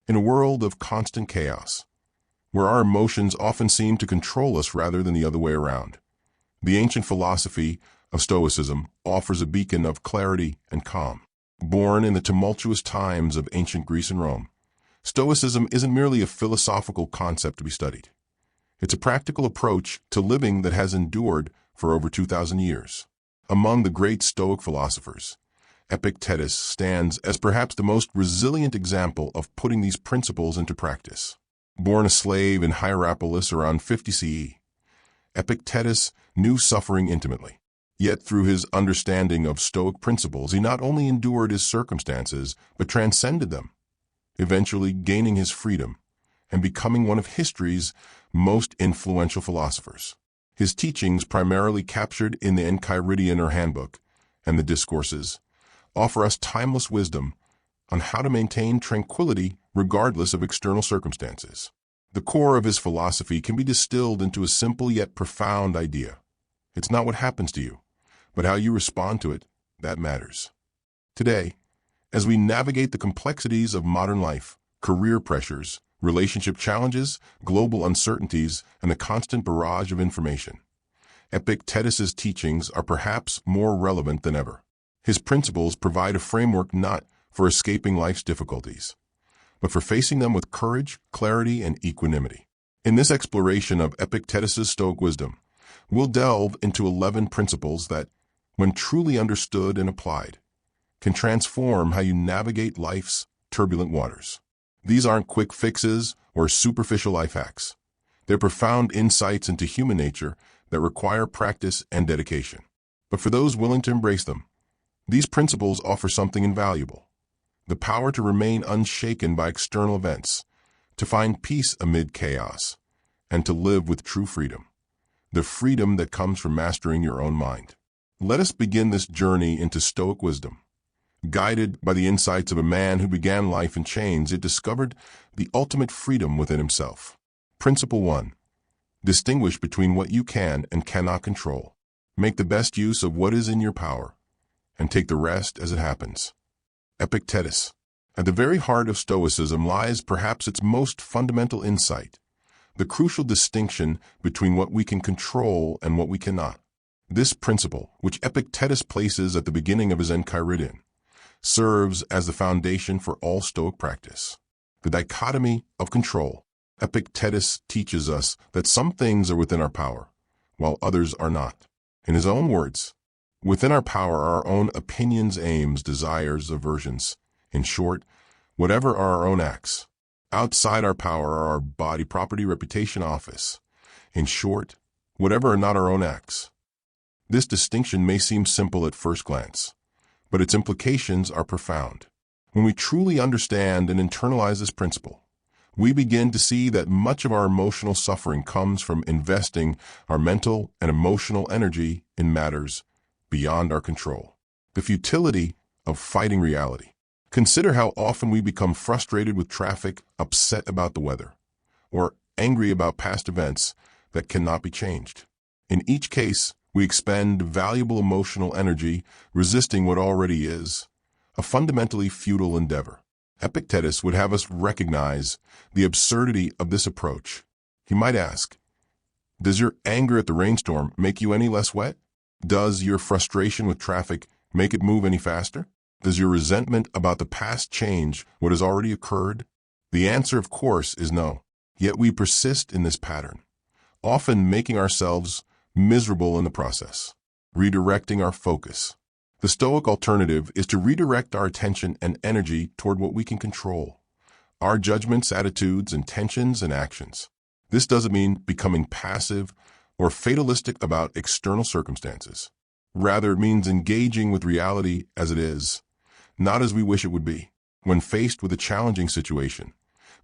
In a world of constant chaos, where our emotions often seem to control us rather than the other way around, the ancient philosophy of Stoicism offers a beacon of clarity and calm. Born in the tumultuous times of ancient Greece and Rome, Stoicism isn't merely a philosophical concept to be studied. It's a practical approach to living that has endured for over 2,000 years. Among the great Stoic philosophers, Epictetus stands as perhaps the most resilient example of putting these principles into practice. Born a slave in Hierapolis around 50 CE, Epictetus knew suffering intimately. Yet through his understanding of Stoic principles, he not only endured his circumstances, but transcended them, eventually gaining his freedom and becoming one of history's most influential philosophers. His teachings, primarily captured in the Enchiridion or Handbook and the Discourses, offer us timeless wisdom on how to maintain tranquility regardless of external circumstances. The core of his philosophy can be distilled into a simple yet profound idea. It's not what happens to you, but how you respond to it that matters. Today, as we navigate the complexities of modern life, career pressures, relationship challenges, global uncertainties, and the constant barrage of information, Epictetus's teachings are perhaps more relevant than ever. His principles provide a framework not for escaping life's difficulties, but for facing them with courage, clarity, and equanimity. In this exploration of Epictetus's Stoic wisdom, we'll delve into 11 principles that, when truly understood and applied, can transform how you navigate life's turbulent waters. These aren't quick fixes or superficial life hacks. They're profound insights into human nature that require practice and dedication. But for those willing to embrace them, these principles offer something invaluable: the power to remain unshaken by external events, to find peace amid chaos, and to live with true freedom, the freedom that comes from mastering your own mind. Let us begin this journey into Stoic wisdom. Guided by the insights of a man who began life in chains, it discovered the ultimate freedom within himself. Principle 1. Distinguish between what you can and cannot control. Make the best use of what is in your power, and take the rest as it happens. Epictetus. At the very heart of Stoicism lies perhaps its most fundamental insight, the crucial distinction between what we can control and what we cannot. This principle, which Epictetus places at the beginning of his Enchiridion, serves as the foundation for all Stoic practice. The dichotomy of control. Epictetus teaches us that some things are within our power, while others are not. In his own words, within our power are our own opinions, aims, desires, aversions. In short, whatever are our own acts. Outside our power are our body, property, reputation, office. In short, whatever are not our own acts. This distinction may seem simple at first glance, but its implications are profound. When we truly understand and internalize this principle, we begin to see that much of our emotional suffering comes from investing our mental and emotional energy in matters beyond our control. The futility of fighting reality. Consider how often we become frustrated with traffic, upset about the weather, or angry about past events that cannot be changed. In each case, we expend valuable emotional energy resisting what already is, a fundamentally futile endeavor. Epictetus would have us recognize the absurdity of this approach. He might ask, does your anger at the rainstorm make you any less wet? Does your frustration with traffic make it move any faster? Does your resentment about the past change what has already occurred? The answer, of course, is no. Yet we persist in this pattern, often making ourselves miserable in the process. Redirecting our focus. The Stoic alternative is to redirect our attention and energy toward what we can control: our judgments, attitudes, intentions, and actions. This doesn't mean becoming passive or fatalistic about external circumstances. Rather, it means engaging with reality as it is, not as we wish it would be. When faced with a challenging situation,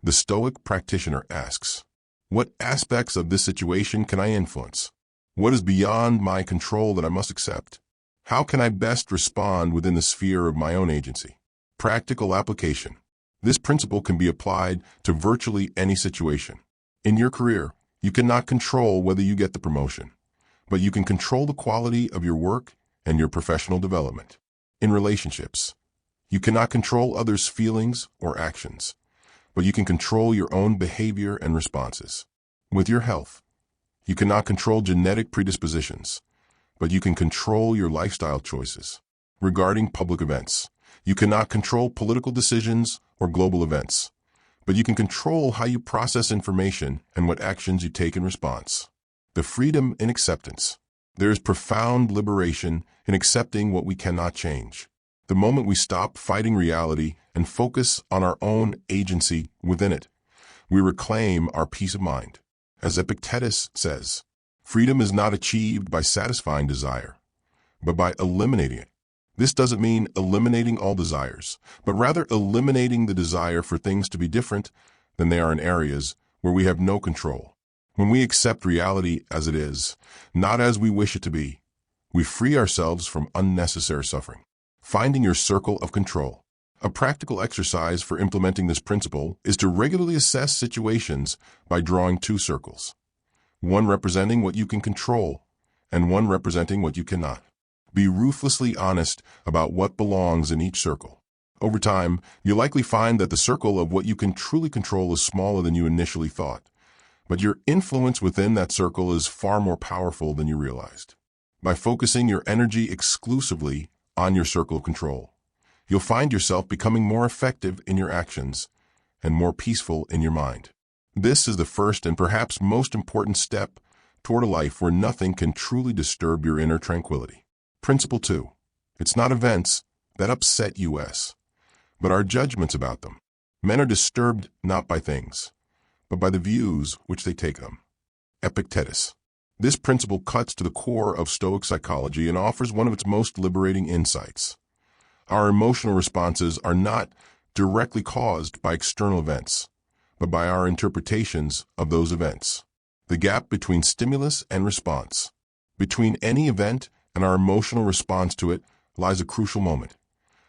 the Stoic practitioner asks, what aspects of this situation can I influence? What is beyond my control that I must accept? How can I best respond within the sphere of my own agency? Practical application. This principle can be applied to virtually any situation. In your career, you cannot control whether you get the promotion, but you can control the quality of your work and your professional development. In relationships, you cannot control others' feelings or actions, but you can control your own behavior and responses. With your health, you cannot control genetic predispositions, but you can control your lifestyle choices. Regarding public events, you cannot control political decisions or global events, but you can control how you process information and what actions you take in response. The freedom in acceptance. There is profound liberation in accepting what we cannot change. The moment we stop fighting reality and focus on our own agency within it, we reclaim our peace of mind. As Epictetus says, freedom is not achieved by satisfying desire, but by eliminating it. This doesn't mean eliminating all desires, but rather eliminating the desire for things to be different than they are in areas where we have no control. When we accept reality as it is, not as we wish it to be, we free ourselves from unnecessary suffering. Finding your circle of control. A practical exercise for implementing this principle is to regularly assess situations by drawing two circles, one representing what you can control and one representing what you cannot. Be ruthlessly honest about what belongs in each circle. Over time, you'll likely find that the circle of what you can truly control is smaller than you initially thought, but your influence within that circle is far more powerful than you realized. By focusing your energy exclusively on your circle of control, you'll find yourself becoming more effective in your actions and more peaceful in your mind. This is the first and perhaps most important step toward a life where nothing can truly disturb your inner tranquility. Principle 2. It's not events that upset us, but our judgments about them. Men are disturbed not by things, but by the views which they take of them. Epictetus. This principle cuts to the core of Stoic psychology and offers one of its most liberating insights. Our emotional responses are not directly caused by external events, but by our interpretations of those events. The gap between stimulus and response, between any event and our emotional response to it, lies a crucial moment,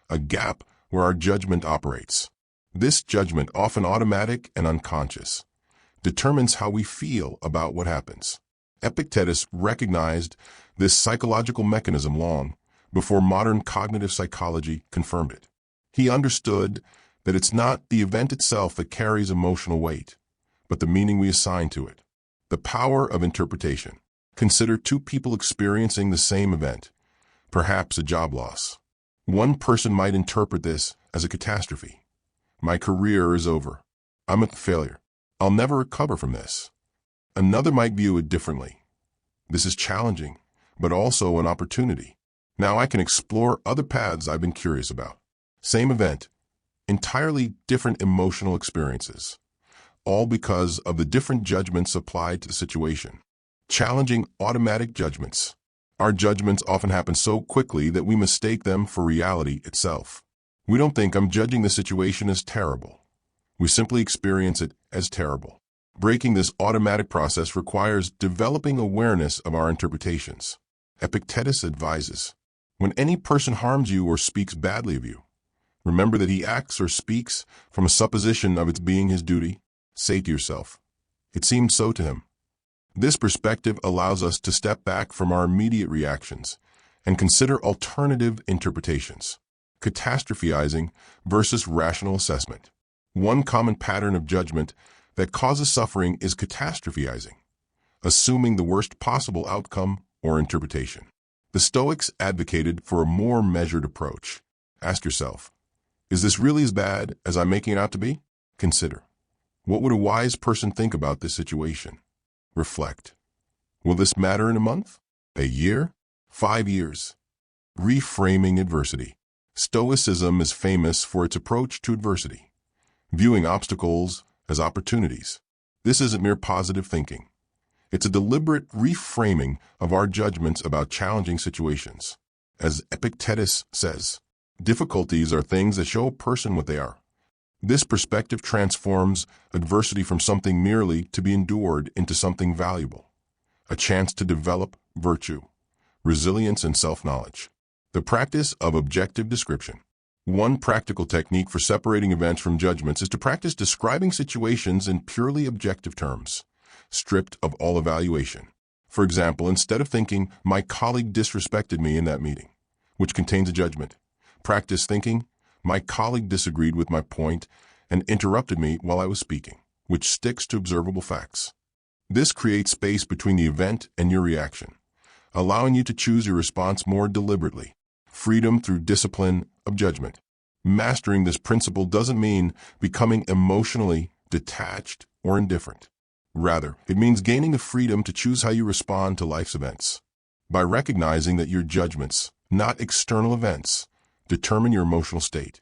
a gap where our judgment operates. This judgment, often automatic and unconscious, determines how we feel about what happens. Epictetus recognized this psychological mechanism long before modern cognitive psychology confirmed it. He understood that it's not the event itself that carries emotional weight, but the meaning we assign to it. The power of interpretation. Consider two people experiencing the same event, perhaps a job loss. One person might interpret this as a catastrophe. My career is over. I'm a failure. I'll never recover from this. Another might view it differently. This is challenging, but also an opportunity. Now I can explore other paths I've been curious about. Same event, entirely different emotional experiences, all because of the different judgments applied to the situation. Challenging automatic judgments. Our judgments often happen so quickly that we mistake them for reality itself. We don't think I'm judging the situation as terrible. We simply experience it as terrible. Breaking this automatic process requires developing awareness of our interpretations. Epictetus advises, when any person harms you or speaks badly of you, remember that he acts or speaks from a supposition of its being his duty. Say to yourself, it seemed so to him. This perspective allows us to step back from our immediate reactions and consider alternative interpretations. Catastrophizing versus rational assessment. One common pattern of judgment that causes suffering is catastrophizing, assuming the worst possible outcome or interpretation. The Stoics advocated for a more measured approach. Ask yourself, is this really as bad as I'm making it out to be? Consider, what would a wise person think about this situation? Reflect, will this matter in a month, a year, 5 years? Reframing adversity. Stoicism is famous for its approach to adversity, viewing obstacles as opportunities. This isn't mere positive thinking. It's a deliberate reframing of our judgments about challenging situations. As Epictetus says, difficulties are things that show a person what they are. This perspective transforms adversity from something merely to be endured into something valuable, a chance to develop virtue, resilience, and self-knowledge. The practice of objective description. One practical technique for separating events from judgments is to practice describing situations in purely objective terms, stripped of all evaluation. For example, instead of thinking, my colleague disrespected me in that meeting, which contains a judgment, practice thinking, my colleague disagreed with my point and interrupted me while I was speaking, which sticks to observable facts. This creates space between the event and your reaction, allowing you to choose your response more deliberately. Freedom through discipline of judgment. Mastering this principle doesn't mean becoming emotionally detached or indifferent. Rather, it means gaining the freedom to choose how you respond to life's events. By recognizing that your judgments, not external events, determine your emotional state,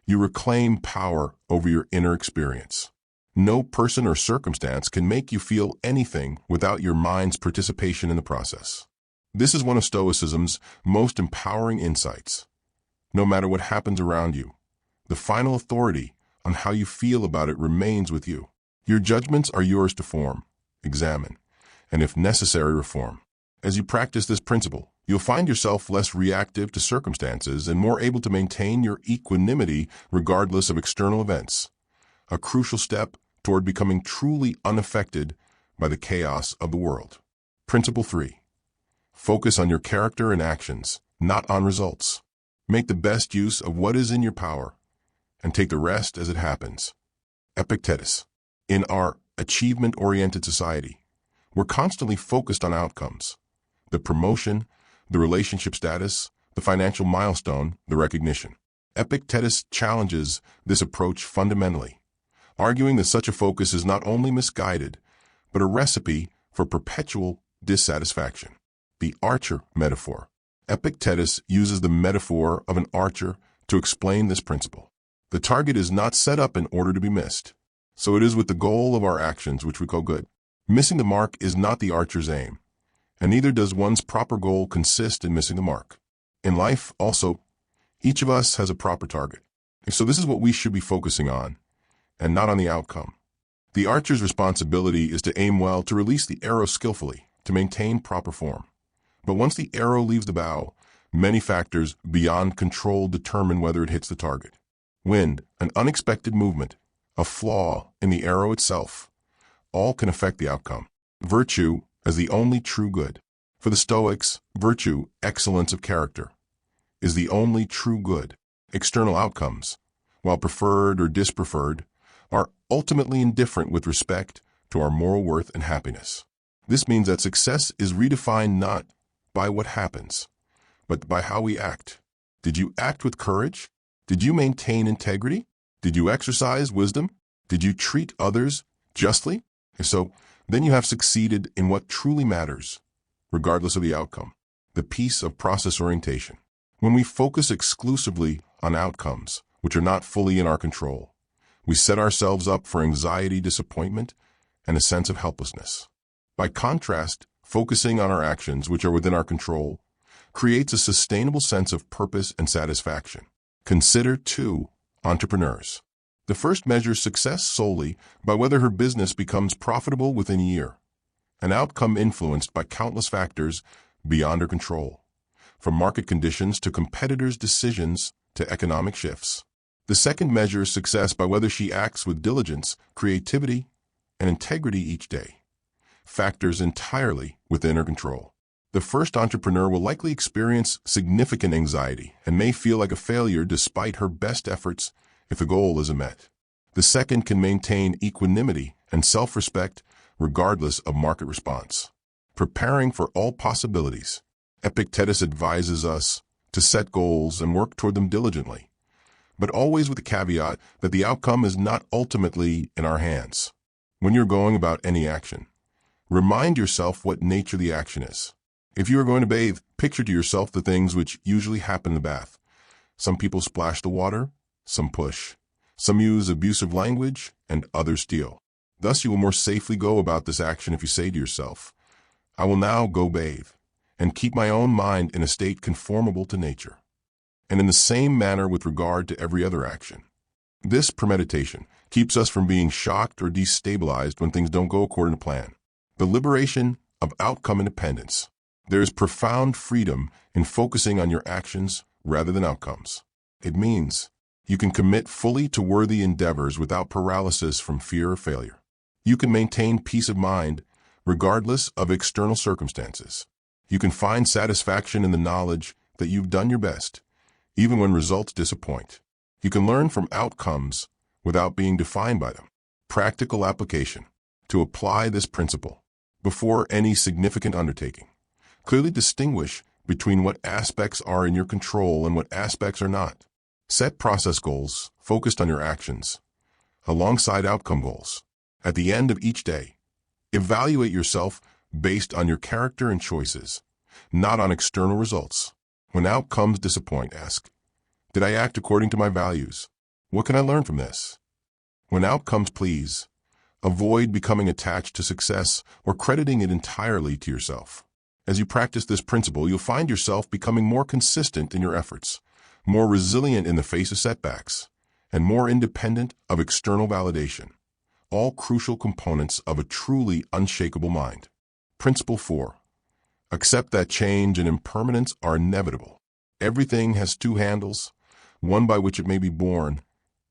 you reclaim power over your inner experience. No person or circumstance can make you feel anything without your mind's participation in the process. This is one of Stoicism's most empowering insights. No matter what happens around you, the final authority on how you feel about it remains with you. Your judgments are yours to form, examine, and if necessary, reform. As you practice this principle, you'll find yourself less reactive to circumstances and more able to maintain your equanimity regardless of external events, a crucial step toward becoming truly unaffected by the chaos of the world. Principle 3. Focus on your character and actions, not on results. Make the best use of what is in your power, and take the rest as it happens. Epictetus. In our achievement-oriented society, we're constantly focused on outcomes. The promotion, the relationship status, the financial milestone, the recognition. Epictetus challenges this approach fundamentally, arguing that such a focus is not only misguided, but a recipe for perpetual dissatisfaction. The archer metaphor. Epictetus uses the metaphor of an archer to explain this principle. The target is not set up in order to be missed. So it is with the goal of our actions which we call good. Missing the mark is not the archer's aim, and neither does one's proper goal consist in missing the mark. In life, also, each of us has a proper target. So this is what we should be focusing on, and not on the outcome. The archer's responsibility is to aim well, to release the arrow skillfully, to maintain proper form. But once the arrow leaves the bow, many factors beyond control determine whether it hits the target. Wind, an unexpected movement, a flaw in the arrow itself, all can affect the outcome. Virtue as the only true good. For the Stoics, virtue, excellence of character, is the only true good. External outcomes, while preferred or dispreferred, are ultimately indifferent with respect to our moral worth and happiness. This means that success is redefined not by what happens, but by how we act. Did you act with courage? Did you maintain integrity? Did you exercise wisdom? Did you treat others justly? If so, then you have succeeded in what truly matters, regardless of the outcome. The peace of process orientation. When we focus exclusively on outcomes, which are not fully in our control, we set ourselves up for anxiety, disappointment, and a sense of helplessness. By contrast, focusing on our actions, which are within our control, creates a sustainable sense of purpose and satisfaction. Consider, too, entrepreneurs. The first measures success solely by whether her business becomes profitable within a year, an outcome influenced by countless factors beyond her control, from market conditions to competitors' decisions to economic shifts. The second measures success by whether she acts with diligence, creativity, and integrity each day, factors entirely within her control. The first entrepreneur will likely experience significant anxiety and may feel like a failure despite her best efforts if the goal isn't met. The second can maintain equanimity and self-respect regardless of market response. Preparing for all possibilities. Epictetus advises us to set goals and work toward them diligently, but always with the caveat that the outcome is not ultimately in our hands. When you're going about any action, remind yourself what nature the action is. If you are going to bathe, picture to yourself the things which usually happen in the bath. Some people splash the water, some push. Some use abusive language, and others steal. Thus you will more safely go about this action if you say to yourself, I will now go bathe, and keep my own mind in a state conformable to nature. And in the same manner with regard to every other action. This premeditation keeps us from being shocked or destabilized when things don't go according to plan. The liberation of outcome independence. There is profound freedom in focusing on your actions rather than outcomes. It means you can commit fully to worthy endeavors without paralysis from fear or failure. You can maintain peace of mind regardless of external circumstances. You can find satisfaction in the knowledge that you've done your best, even when results disappoint. You can learn from outcomes without being defined by them. Practical application. To apply this principle before any significant undertaking, clearly distinguish between what aspects are in your control and what aspects are not. Set process goals focused on your actions, alongside outcome goals. At the end of each day, evaluate yourself based on your character and choices, not on external results. When outcomes disappoint, ask, did I act according to my values? What can I learn from this? When outcomes please, avoid becoming attached to success or crediting it entirely to yourself. As you practice this principle, you'll find yourself becoming more consistent in your efforts, more resilient in the face of setbacks, and more independent of external validation, all crucial components of a truly unshakable mind. Principle 4. Accept that change and impermanence are inevitable. Everything has two handles, one by which it may be borne,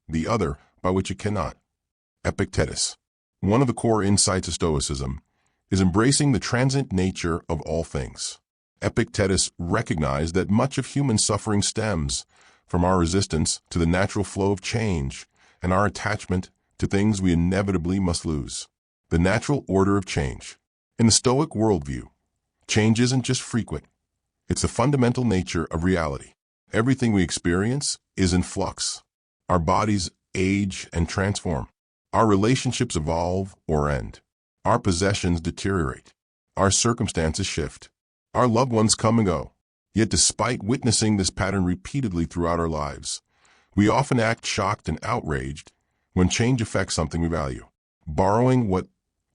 the other by which it cannot. Epictetus. One of the core insights of Stoicism is embracing the transient nature of all things. Epictetus recognized that much of human suffering stems from our resistance to the natural flow of change and our attachment to things we inevitably must lose. The natural order of change. In the Stoic worldview, change isn't just frequent. It's the fundamental nature of reality. Everything we experience is in flux. Our bodies age and transform. Our relationships evolve or end. Our possessions deteriorate. Our circumstances shift. Our loved ones come and go. Yet despite witnessing this pattern repeatedly throughout our lives, we often act shocked and outraged when change affects something we value. Borrowing what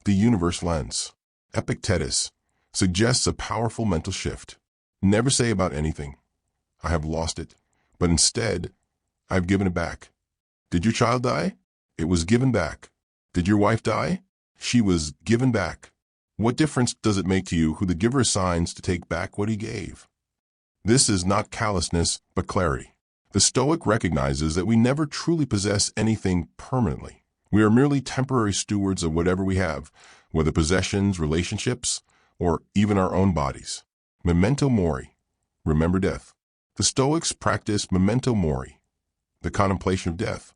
the universe lends. Epictetus suggests a powerful mental shift. Never say about anything, I have lost it, but instead, I've given it back. Did your child die? It was given back. Did your wife die? She was given back. What difference does it make to you who the giver assigns to take back what he gave? This is not callousness, but clarity. The Stoic recognizes that we never truly possess anything permanently. We are merely temporary stewards of whatever we have, whether possessions, relationships, or even our own bodies. Memento mori. Remember death. The Stoics practice memento mori, the contemplation of death,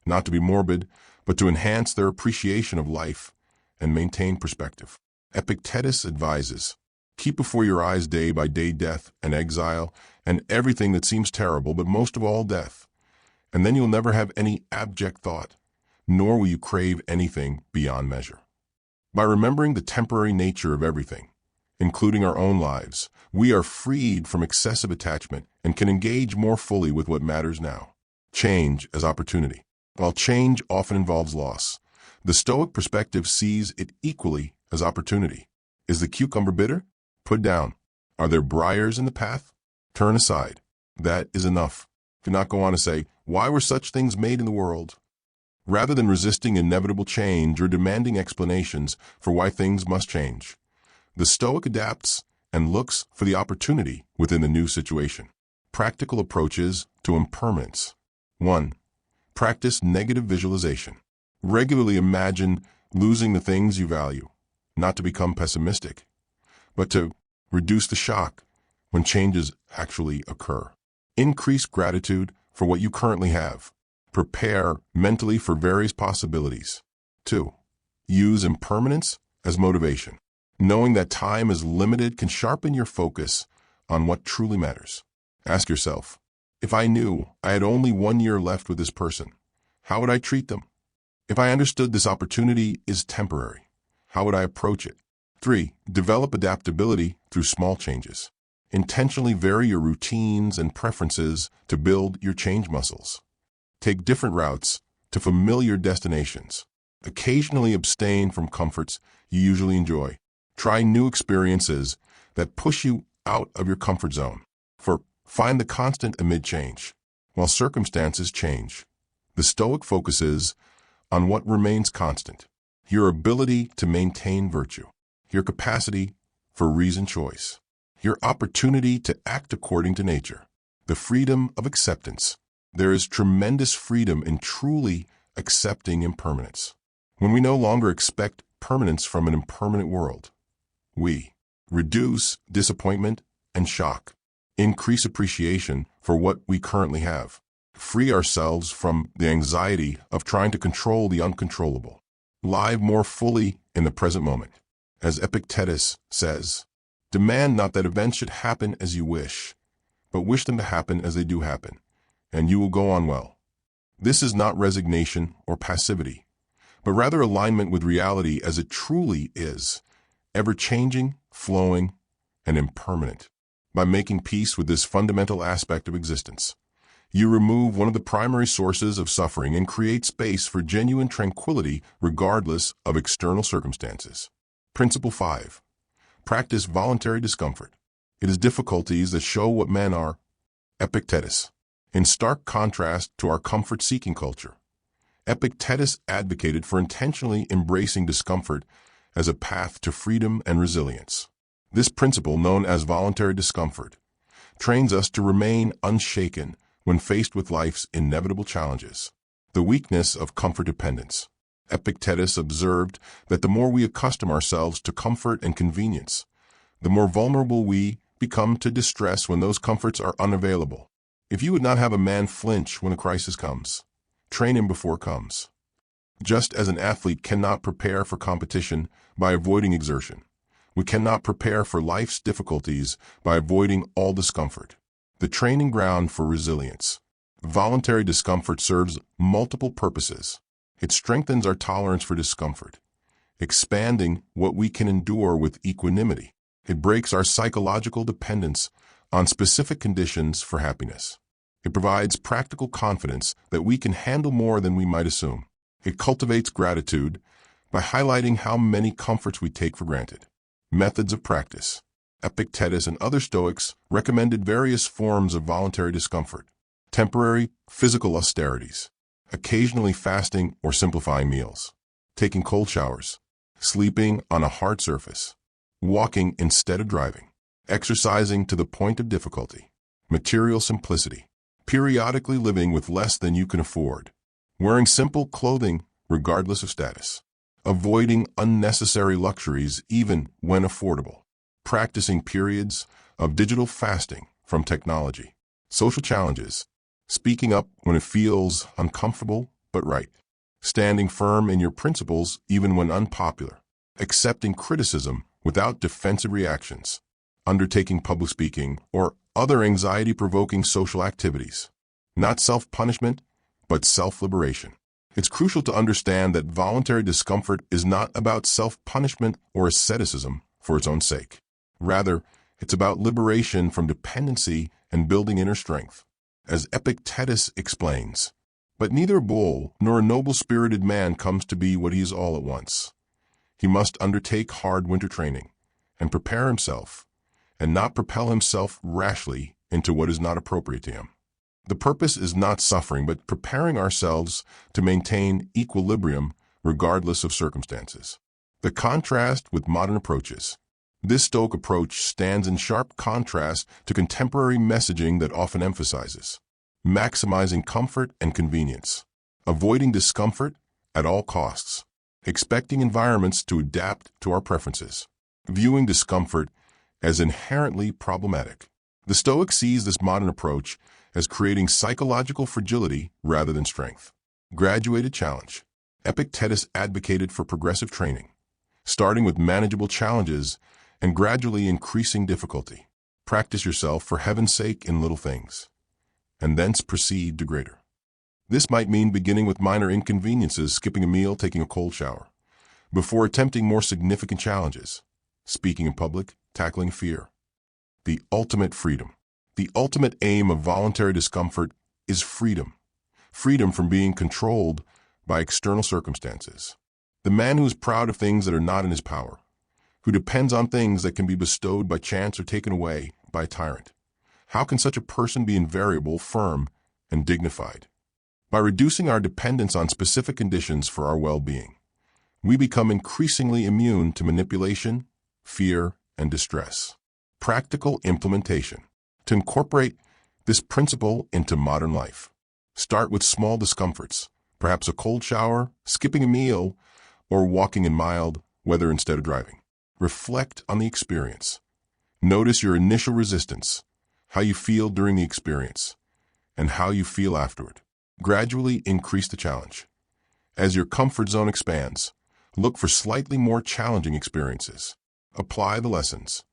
not to be morbid, but to enhance their appreciation of life and maintain perspective. Epictetus advises, keep before your eyes day by day death and exile and everything that seems terrible, but most of all death. And then you'll never have any abject thought, nor will you crave anything beyond measure. By remembering the temporary nature of everything, including our own lives, we are freed from excessive attachment and can engage more fully with what matters now. Change as opportunity. While change often involves loss, the Stoic perspective sees it equally as opportunity. Is the cucumber bitter? Put down. Are there briars in the path? Turn aside. That is enough. Do not go on to say, why were such things made in the world? Rather than resisting inevitable change or demanding explanations for why things must change, the Stoic adapts and looks for the opportunity within the new situation. Practical approaches to impermanence. 1. Practice negative visualization. Regularly imagine losing the things you value, not to become pessimistic, but to reduce the shock when changes actually occur. Increase gratitude for what you currently have. Prepare mentally for various possibilities. 2. Use impermanence as motivation. Knowing that time is limited can sharpen your focus on what truly matters. Ask yourself, if I knew I had only 1 year left with this person, how would I treat them? If I understood this opportunity is temporary, how would I approach it? 3. Develop adaptability through small changes. Intentionally vary your routines and preferences to build your change muscles. Take different routes to familiar destinations. Occasionally abstain from comforts you usually enjoy. Try new experiences that push you out of your comfort zone. Find the constant amid change. While circumstances change, the Stoic focuses on what remains constant: your ability to maintain virtue, your capacity for reasoned choice, your opportunity to act according to nature, the freedom of acceptance. There is tremendous freedom in truly accepting impermanence. When we no longer expect permanence from an impermanent world, we reduce disappointment and shock, increase appreciation for what we currently have. free ourselves from the anxiety of trying to control the uncontrollable, live more fully in the present moment. As Epictetus says, demand not that events should happen as you wish, but wish them to happen as they do happen, and you will go on well. This is not resignation or passivity, but rather alignment with reality as it truly is, ever-changing, flowing, and impermanent. By making peace with this fundamental aspect of existence, you remove one of the primary sources of suffering and create space for genuine tranquility regardless of external circumstances. Principle 5. Practice voluntary discomfort. It is difficulties that show what men are. Epictetus. In stark contrast to our comfort-seeking culture, Epictetus advocated for intentionally embracing discomfort as a path to freedom and resilience. This principle, known as voluntary discomfort, trains us to remain unshaken when faced with life's inevitable challenges. The weakness of comfort dependence. Epictetus observed that the more we accustom ourselves to comfort and convenience, the more vulnerable we become to distress when those comforts are unavailable. If you would not have a man flinch when a crisis comes, train him before it comes. Just as an athlete cannot prepare for competition by avoiding exertion, we cannot prepare for life's difficulties by avoiding all discomfort. The training ground for resilience. Voluntary discomfort serves multiple purposes. It strengthens our tolerance for discomfort, expanding what we can endure with equanimity. It breaks our psychological dependence on specific conditions for happiness. It provides practical confidence that we can handle more than we might assume. It cultivates gratitude by highlighting how many comforts we take for granted. Methods of practice. Epictetus and other Stoics recommended various forms of voluntary discomfort. Temporary physical austerities, occasionally fasting or simplifying meals, taking cold showers, sleeping on a hard surface, walking instead of driving, exercising to the point of difficulty, material simplicity, periodically living with less than you can afford, wearing simple clothing regardless of status, avoiding unnecessary luxuries even when affordable, practicing periods of digital fasting from technology, social challenges, speaking up when it feels uncomfortable but right, standing firm in your principles even when unpopular, accepting criticism without defensive reactions, undertaking public speaking or other anxiety-provoking social activities. Not self-punishment, but self-liberation. It's crucial to understand that voluntary discomfort is not about self-punishment or asceticism for its own sake. Rather, it's about liberation from dependency and building inner strength. As Epictetus explains, but neither a bull nor a noble-spirited man comes to be what he is all at once. He must undertake hard winter training and prepare himself, and not propel himself rashly into what is not appropriate to him. The purpose is not suffering, but preparing ourselves to maintain equilibrium regardless of circumstances. The contrast with modern approaches. This Stoic approach stands in sharp contrast to contemporary messaging that often emphasizes maximizing comfort and convenience, avoiding discomfort at all costs, expecting environments to adapt to our preferences, viewing discomfort as inherently problematic. The Stoic sees this modern approach as creating psychological fragility rather than strength. Graduated challenge. Epictetus advocated for progressive training, starting with manageable challenges and gradually increasing difficulty. Practice yourself for heaven's sake in little things, and thence proceed to greater. This might mean beginning with minor inconveniences, skipping a meal, taking a cold shower, before attempting more significant challenges, speaking in public, tackling fear. The ultimate freedom. The ultimate aim of voluntary discomfort is freedom. Freedom from being controlled by external circumstances. The man who is proud of things that are not in his power, who depends on things that can be bestowed by chance or taken away by a tyrant. How can such a person be invariable, firm, and dignified? By reducing our dependence on specific conditions for our well-being, we become increasingly immune to manipulation, fear, and distress. Practical implementation. To incorporate this principle into modern life, start with small discomforts, perhaps a cold shower, skipping a meal, or walking in mild weather instead of driving. Reflect on the experience. Notice your initial resistance, how you feel during the experience, and how you feel afterward. Gradually increase the challenge. As your comfort zone expands, look for slightly more challenging experiences. Apply the lessons.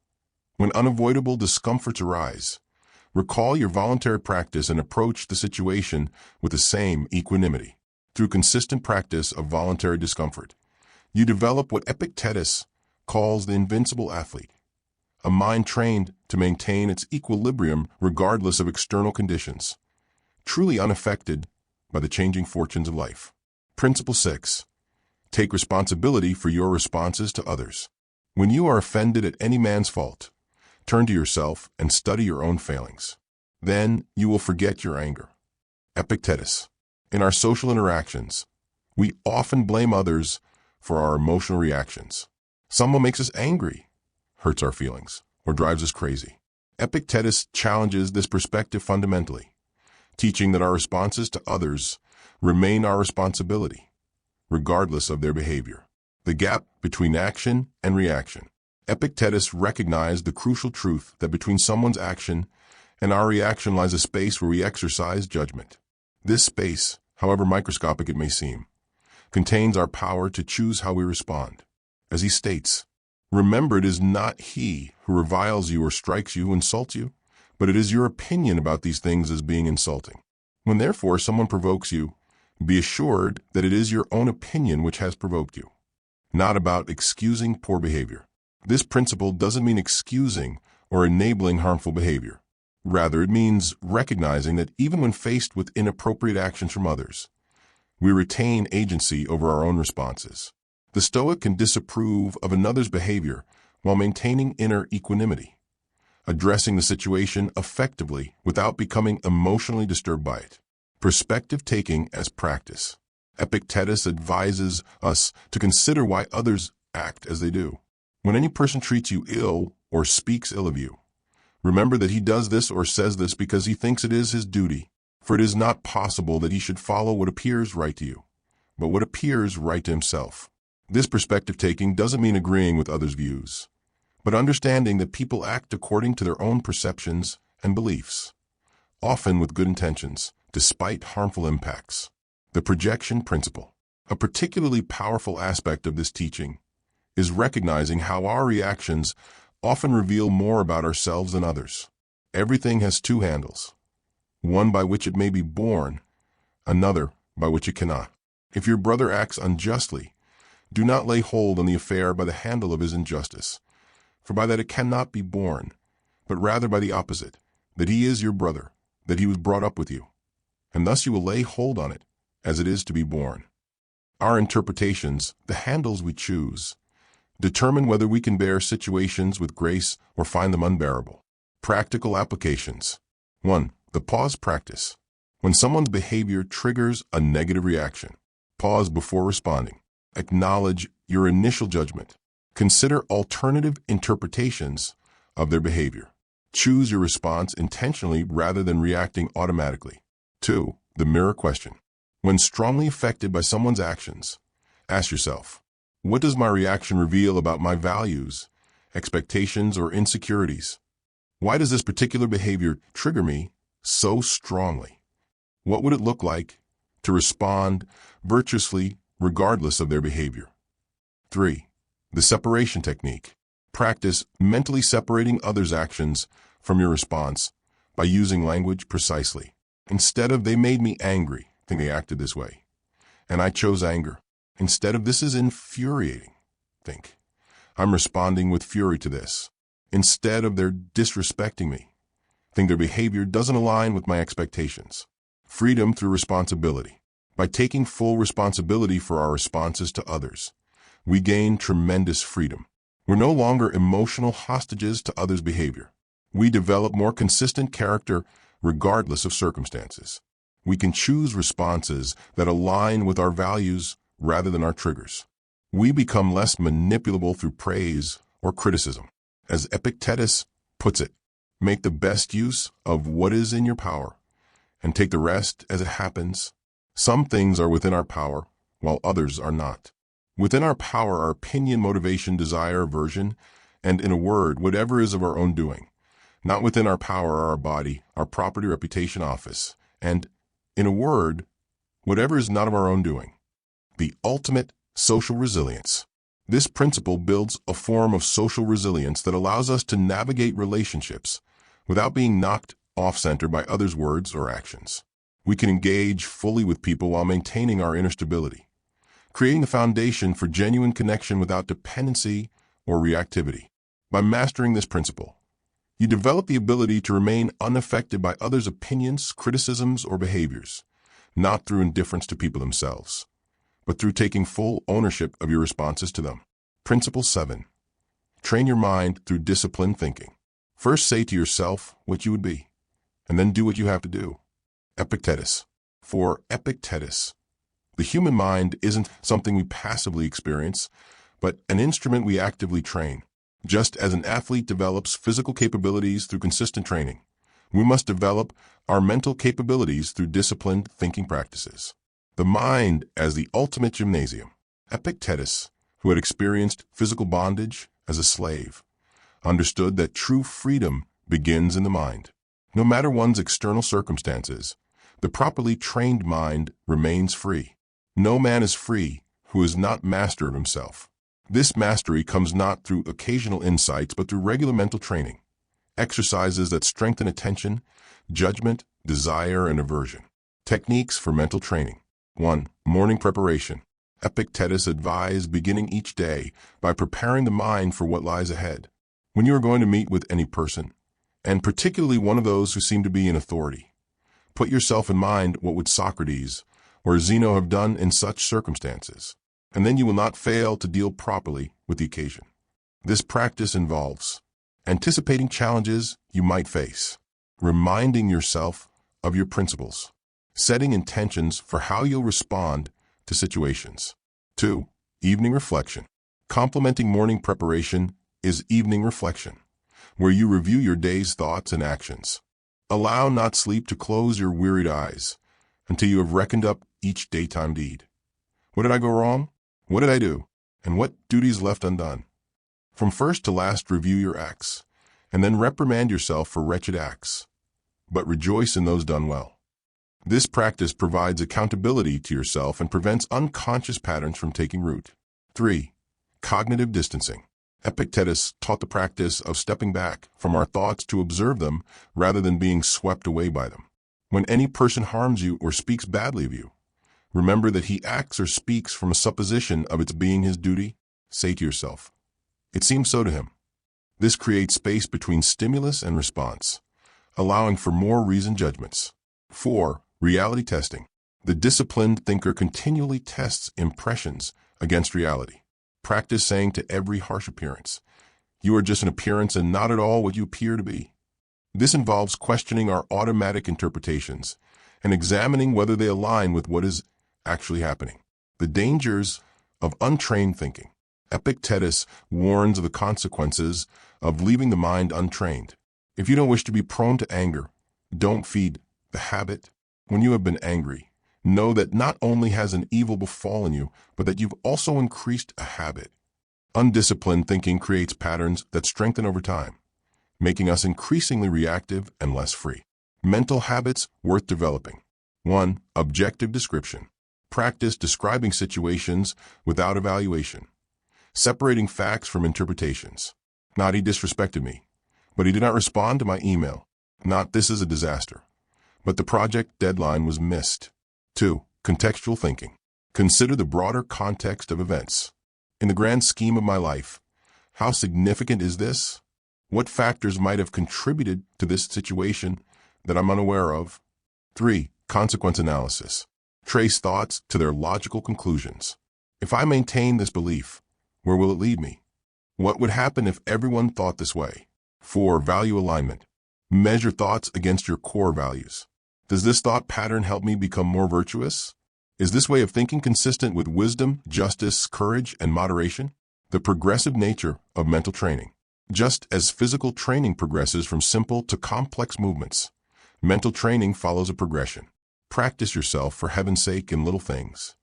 When unavoidable discomforts arise, recall your voluntary practice and approach the situation with the same equanimity. Through consistent practice of voluntary discomfort, you develop what Epictetus calls the invincible athlete, a mind trained to maintain its equilibrium regardless of external conditions, truly unaffected by the changing fortunes of life. Principle 6. Take responsibility for your responses to others. When you are offended at any man's fault, turn to yourself and study your own failings. Then you will forget your anger. Epictetus. In our social interactions, we often blame others for our emotional reactions. Someone makes us angry, hurts our feelings, or drives us crazy. Epictetus challenges this perspective fundamentally, teaching that our responses to others remain our responsibility, regardless of their behavior. The gap between action and reaction. Epictetus recognized the crucial truth that between someone's action and our reaction lies a space where we exercise judgment. This space, however microscopic it may seem, contains our power to choose how we respond. As he states, remember, it is not he who reviles you or strikes you who insults you, but it is your opinion about these things as being insulting. When therefore someone provokes you, be assured that it is your own opinion which has provoked you, not about excusing poor behavior. This principle doesn't mean excusing or enabling harmful behavior. Rather, it means recognizing that even when faced with inappropriate actions from others, we retain agency over our own responses. The Stoic can disapprove of another's behavior while maintaining inner equanimity, addressing the situation effectively without becoming emotionally disturbed by it. Perspective taking as practice. Epictetus advises us to consider why others act as they do. When any person treats you ill or speaks ill of you, remember that he does this or says this because he thinks it is his duty, for it is not possible that he should follow what appears right to you, but what appears right to himself. This perspective taking doesn't mean agreeing with others' views, but understanding that people act according to their own perceptions and beliefs, often with good intentions, despite harmful impacts. The projection principle. A particularly powerful aspect of this teaching is recognizing how our reactions often reveal more about ourselves than others. Everything has two handles, one by which it may be borne, another by which it cannot. If your brother acts unjustly, do not lay hold on the affair by the handle of his injustice, for by that it cannot be borne, but rather by the opposite, that he is your brother, that he was brought up with you, and thus you will lay hold on it as it is to be borne. Our interpretations, the handles we choose, determine whether we can bear situations with grace or find them unbearable. Practical applications. 1. The pause practice. When someone's behavior triggers a negative reaction, pause before responding. Acknowledge your initial judgment. Consider alternative interpretations of their behavior. Choose your response intentionally rather than reacting automatically. 2. The mirror question. When strongly affected by someone's actions, ask yourself, what does my reaction reveal about my values, expectations, or insecurities? Why does this particular behavior trigger me so strongly? What would it look like to respond virtuously regardless of their behavior? 3. The separation technique. Practice mentally separating others' actions from your response by using language precisely. Instead of "they made me angry," think "they acted this way," and "I chose anger." Instead of "this is infuriating," think "I'm responding with fury to this." Instead of "they're disrespecting me," think "their behavior doesn't align with my expectations." Freedom through responsibility. By taking full responsibility for our responses to others, we gain tremendous freedom. We're no longer emotional hostages to others' behavior. We develop more consistent character regardless of circumstances. We can choose responses that align with our values rather than our triggers. We become less manipulable through praise or criticism. As Epictetus puts it, make the best use of what is in your power and take the rest as it happens. Some things are within our power, while others are not. Within our power are opinion, motivation, desire, aversion, and, in a word, whatever is of our own doing. Not within our power are our body, our property, reputation, office, and, in a word, whatever is not of our own doing. The ultimate social resilience. This principle builds a form of social resilience that allows us to navigate relationships without being knocked off-center by others' words or actions. We can engage fully with people while maintaining our inner stability, creating the foundation for genuine connection without dependency or reactivity. By mastering this principle, you develop the ability to remain unaffected by others' opinions, criticisms, or behaviors, not through indifference to people themselves, but through taking full ownership of your responses to them. Principle 7. Train your mind through disciplined thinking. First say to yourself what you would be, and then do what you have to do. Epictetus. For Epictetus, the human mind isn't something we passively experience, but an instrument we actively train. Just as an athlete develops physical capabilities through consistent training, we must develop our mental capabilities through disciplined thinking practices. The mind as the ultimate gymnasium. Epictetus, who had experienced physical bondage as a slave, understood that true freedom begins in the mind. No matter one's external circumstances, the properly trained mind remains free. No man is free who is not master of himself. This mastery comes not through occasional insights, but through regular mental training, exercises that strengthen attention, judgment, desire, and aversion. Techniques for mental training. 1. Morning preparation. Epictetus advised beginning each day by preparing the mind for what lies ahead. When you are going to meet with any person, and particularly one of those who seem to be in authority, put yourself in mind what would Socrates or Zeno have done in such circumstances, and then you will not fail to deal properly with the occasion. This practice involves anticipating challenges you might face, reminding yourself of your principles, setting intentions for how you'll respond to situations. 2. Evening reflection. Complementing morning preparation is evening reflection, where you review your day's thoughts and actions. Allow not sleep to close your wearied eyes until you have reckoned up each daytime deed. What did I go wrong? What did I do? And what duties left undone? From first to last review your acts, and then reprimand yourself for wretched acts, but rejoice in those done well. This practice provides accountability to yourself and prevents unconscious patterns from taking root. 3. Cognitive distancing. Epictetus taught the practice of stepping back from our thoughts to observe them rather than being swept away by them. When any person harms you or speaks badly of you, remember that he acts or speaks from a supposition of its being his duty. Say to yourself, it seems so to him. This creates space between stimulus and response, allowing for more reasoned judgments. 4. Reality testing. The disciplined thinker continually tests impressions against reality. Practice saying to every harsh appearance, you are just an appearance and not at all what you appear to be. This involves questioning our automatic interpretations and examining whether they align with what is actually happening. The dangers of untrained thinking. Epictetus warns of the consequences of leaving the mind untrained. If you don't wish to be prone to anger, don't feed the habit. When you have been angry, know that not only has an evil befallen you, but that you've also increased a habit. Undisciplined thinking creates patterns that strengthen over time, making us increasingly reactive and less free. Mental habits worth developing. 1. Objective description. Practice describing situations without evaluation, separating facts from interpretations. Not he disrespected me, but he did not respond to my email. Not this is a disaster, but the project deadline was missed. 2. Contextual thinking. Consider the broader context of events. In the grand scheme of my life, how significant is this? What factors might have contributed to this situation that I'm unaware of? 3. Consequence analysis. Trace thoughts to their logical conclusions. If I maintain this belief, where will it lead me? What would happen if everyone thought this way? 4. Value alignment. Measure thoughts against your core values. Does this thought pattern help me become more virtuous? Is this way of thinking consistent with wisdom, justice, courage, and moderation? The progressive nature of mental training. Just as physical training progresses from simple to complex movements, mental training follows a progression. Practice yourself for heaven's sake in little things,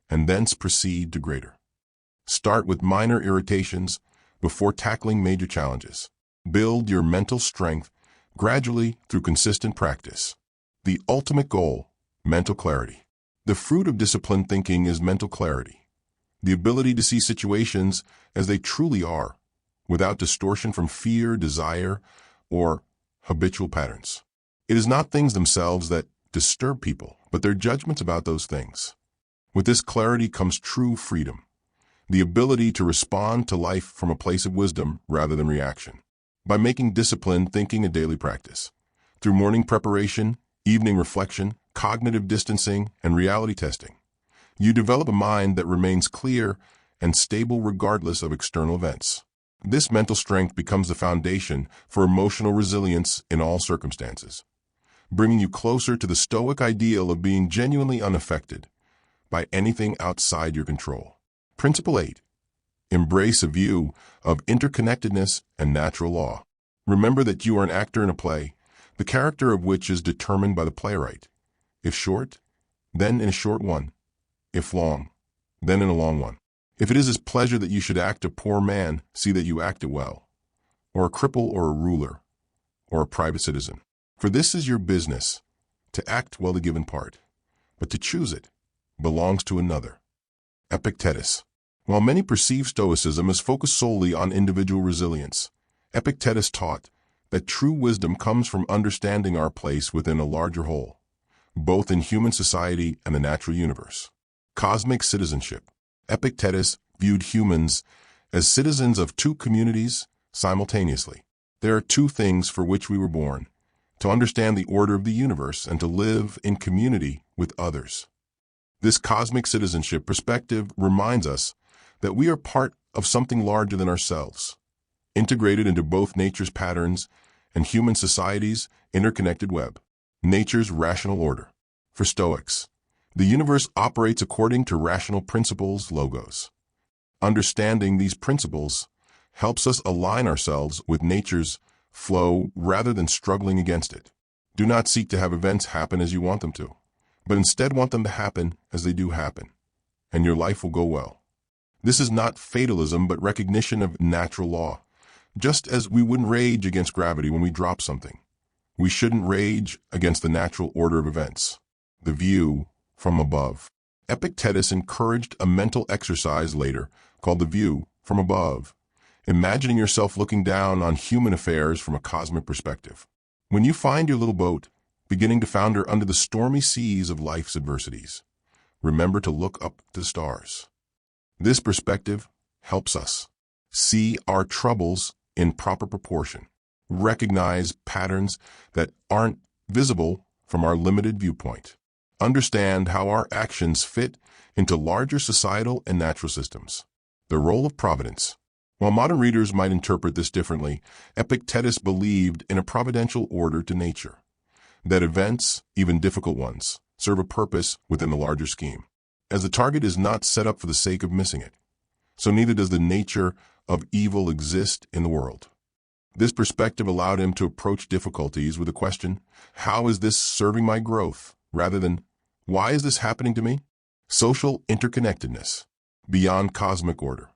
and thence proceed to greater. Start with minor irritations before tackling major challenges. Build your mental strength gradually through consistent practice. The ultimate goal, mental clarity. The fruit of disciplined thinking is mental clarity, the ability to see situations as they truly are, without distortion from fear, desire, or habitual patterns. It is not things themselves that disturb people, but their judgments about those things. With this clarity comes true freedom, the ability to respond to life from a place of wisdom rather than reaction. By making disciplined thinking a daily practice, through morning preparation, evening reflection, cognitive distancing, and reality testing, you develop a mind that remains clear and stable regardless of external events. This mental strength becomes the foundation for emotional resilience in all circumstances, bringing you closer to the Stoic ideal of being genuinely unaffected by anything outside your control. Principle 8. Embrace a view of interconnectedness and natural law. Remember that you are an actor in a play, the character of which is determined by the playwright. If short, then in a short one. If long, then in a long one. If it is his pleasure that you should act a poor man, see that you act it well, or a cripple or a ruler, or a private citizen. For this is your business, to act well the given part, but to choose it belongs to another. Epictetus. While many perceive Stoicism as focused solely on individual resilience, Epictetus taught that true wisdom comes from understanding our place within a larger whole, both in human society and the natural universe. Cosmic citizenship. Epictetus viewed humans as citizens of two communities simultaneously. There are two things for which we were born: to understand the order of the universe and to live in community with others. This cosmic citizenship perspective reminds us that we are part of something larger than ourselves, integrated into both nature's patterns and human society's interconnected web. Nature's rational order. For Stoics, the universe operates according to rational principles, logos. Understanding these principles helps us align ourselves with nature's flow rather than struggling against it. Do not seek to have events happen as you want them to, but instead want them to happen as they do happen, and your life will go well. This is not fatalism, but recognition of natural law. Just as we wouldn't rage against gravity when we drop something, we shouldn't rage against the natural order of events. The view from above. Epictetus encouraged a mental exercise later called the view from above, imagining yourself looking down on human affairs from a cosmic perspective. When you find your little boat beginning to founder under the stormy seas of life's adversities, remember to look up to the stars. This perspective helps us see our troubles in proper proportion, recognize patterns that aren't visible from our limited viewpoint, understand how our actions fit into larger societal and natural systems. The role of providence. While modern readers might interpret this differently, Epictetus believed in a providential order to nature, that events, even difficult ones, serve a purpose within the larger scheme. As the target is not set up for the sake of missing it, so neither does the nature of evil exist in the world. This perspective allowed him to approach difficulties with the question, how is this serving my growth, rather than, why is this happening to me? Social interconnectedness. Beyond cosmic order.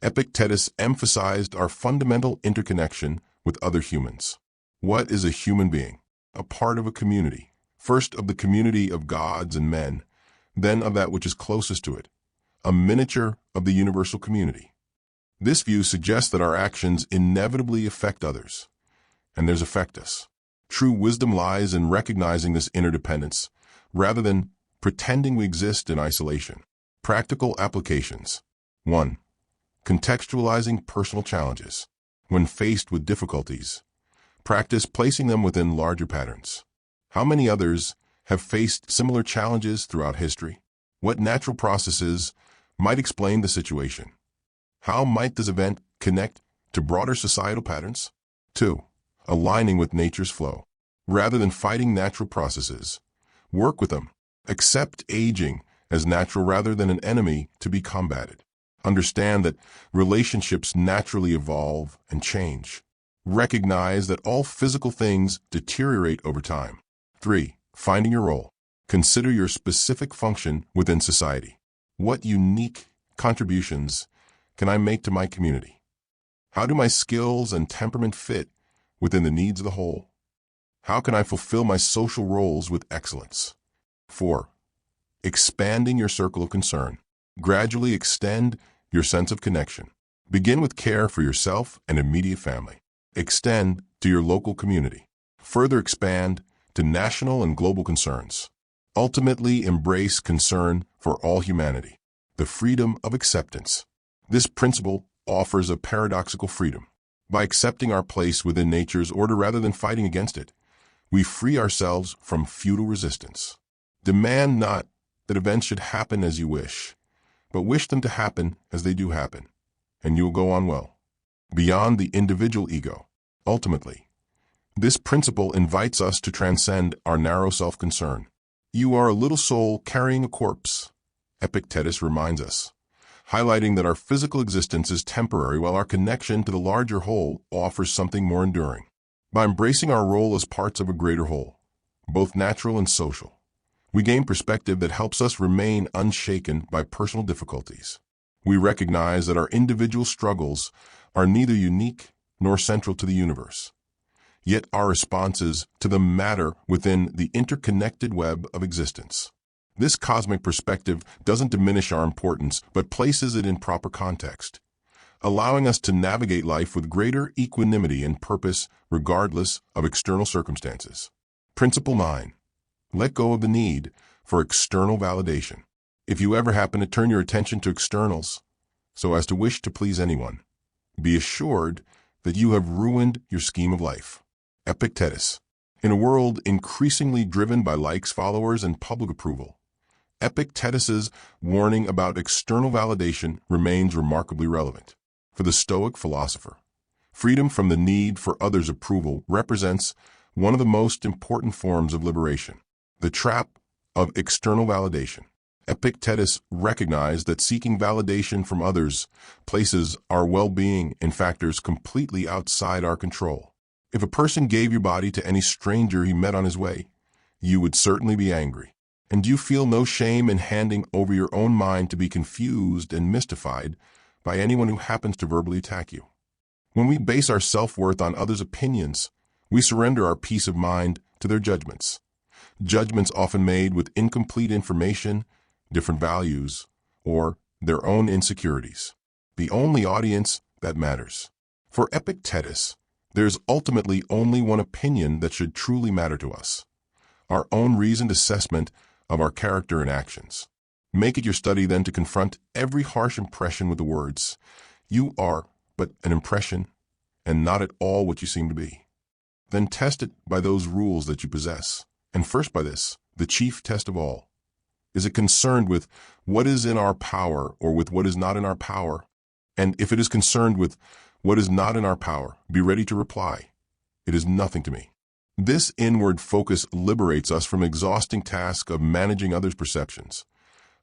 Epictetus emphasized our fundamental interconnection with other humans. What is a human being? A part of a community. First of the community of gods and men, then of that which is closest to it, a miniature of the universal community. This view suggests that our actions inevitably affect others, and theirs affect us. True wisdom lies in recognizing this interdependence, rather than pretending we exist in isolation. Practical applications. 1. Contextualizing personal challenges. When faced with difficulties, practice placing them within larger patterns. How many others have faced similar challenges throughout history? What natural processes might explain the situation? How might this event connect to broader societal patterns? 2. Aligning with nature's flow. Rather than fighting natural processes, work with them. Accept aging as natural rather than an enemy to be combated. Understand that relationships naturally evolve and change. Recognize that all physical things deteriorate over time. 3. Finding your role. Consider your specific function within society. What unique contributions can I make to my community? How do my skills and temperament fit within the needs of the whole? How can I fulfill my social roles with excellence? 4. Expanding your circle of concern. Gradually extend your sense of connection. Begin with care for yourself and immediate family. Extend to your local community. Further expand to national and global concerns. Ultimately, embrace concern for all humanity. The freedom of acceptance. This principle offers a paradoxical freedom. By accepting our place within nature's order rather than fighting against it, we free ourselves from futile resistance. Demand not that events should happen as you wish, but wish them to happen as they do happen, and you will go on well. Beyond the individual ego. Ultimately, this principle invites us to transcend our narrow self-concern. You are a little soul carrying a corpse, Epictetus reminds us, highlighting that our physical existence is temporary while our connection to the larger whole offers something more enduring. By embracing our role as parts of a greater whole, both natural and social, we gain perspective that helps us remain unshaken by personal difficulties. We recognize that our individual struggles are neither unique nor central to the universe, yet our responses to them matter within the interconnected web of existence. This cosmic perspective doesn't diminish our importance, but places it in proper context, allowing us to navigate life with greater equanimity and purpose regardless of external circumstances. Principle 9. Let go of the need for external validation. If you ever happen to turn your attention to externals so as to wish to please anyone, be assured that you have ruined your scheme of life. Epictetus. In a world increasingly driven by likes, followers, and public approval, Epictetus's warning about external validation remains remarkably relevant. For the Stoic philosopher, freedom from the need for others' approval represents one of the most important forms of liberation. The trap of external validation. Epictetus recognized that seeking validation from others places our well-being in factors completely outside our control. If a person gave your body to any stranger he met on his way, you would certainly be angry. And you feel no shame in handing over your own mind to be confused and mystified by anyone who happens to verbally attack you. When we base our self-worth on others' opinions, we surrender our peace of mind to their judgments. Judgments often made with incomplete information, different values, or their own insecurities. The only audience that matters. For Epictetus, there's ultimately only one opinion that should truly matter to us: our own reasoned assessment of our character and actions. Make it your study then to confront every harsh impression with the words, "You are but an impression, and not at all what you seem to be." Then test it by those rules that you possess. And first by this, the chief test of all. Is it concerned with what is in our power or with what is not in our power? And if it is concerned with what is not in our power, be ready to reply, "It is nothing to me." This inward focus liberates us from the exhausting task of managing others' perceptions,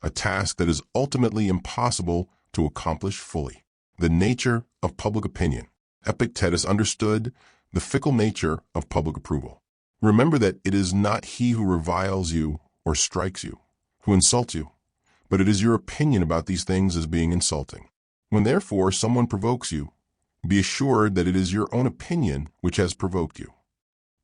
a task that is ultimately impossible to accomplish fully. The nature of public opinion. Epictetus understood the fickle nature of public approval. Remember that it is not he who reviles you or strikes you, who insults you, but it is your opinion about these things as being insulting. When therefore someone provokes you, be assured that it is your own opinion which has provoked you.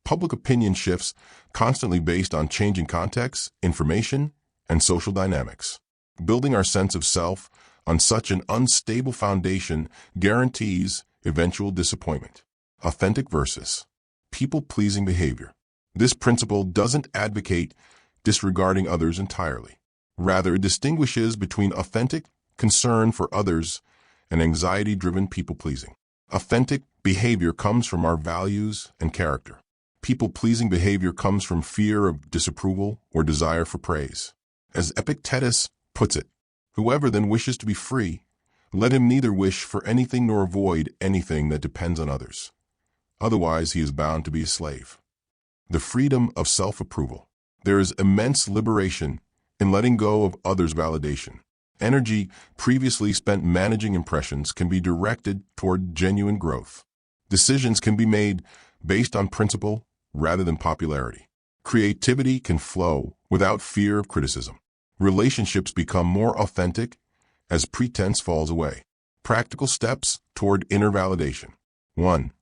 Public opinion shifts constantly based on changing contexts, information, and social dynamics. Building our sense of self on such an unstable foundation guarantees eventual disappointment. Authentic versus people-pleasing behavior. This principle doesn't advocate disregarding others entirely. Rather, it distinguishes between authentic concern for others and anxiety-driven people-pleasing. Authentic behavior comes from our values and character. People-pleasing behavior comes from fear of disapproval or desire for praise. As Epictetus puts it, whoever then wishes to be free, let him neither wish for anything nor avoid anything that depends on others. Otherwise, he is bound to be a slave. The freedom of self-approval. There is immense liberation in letting go of others' validation. Energy previously spent managing impressions can be directed toward genuine growth. Decisions can be made based on principle rather than popularity. Creativity can flow without fear of criticism. Relationships become more authentic as pretense falls away. Practical steps toward inner validation. 1.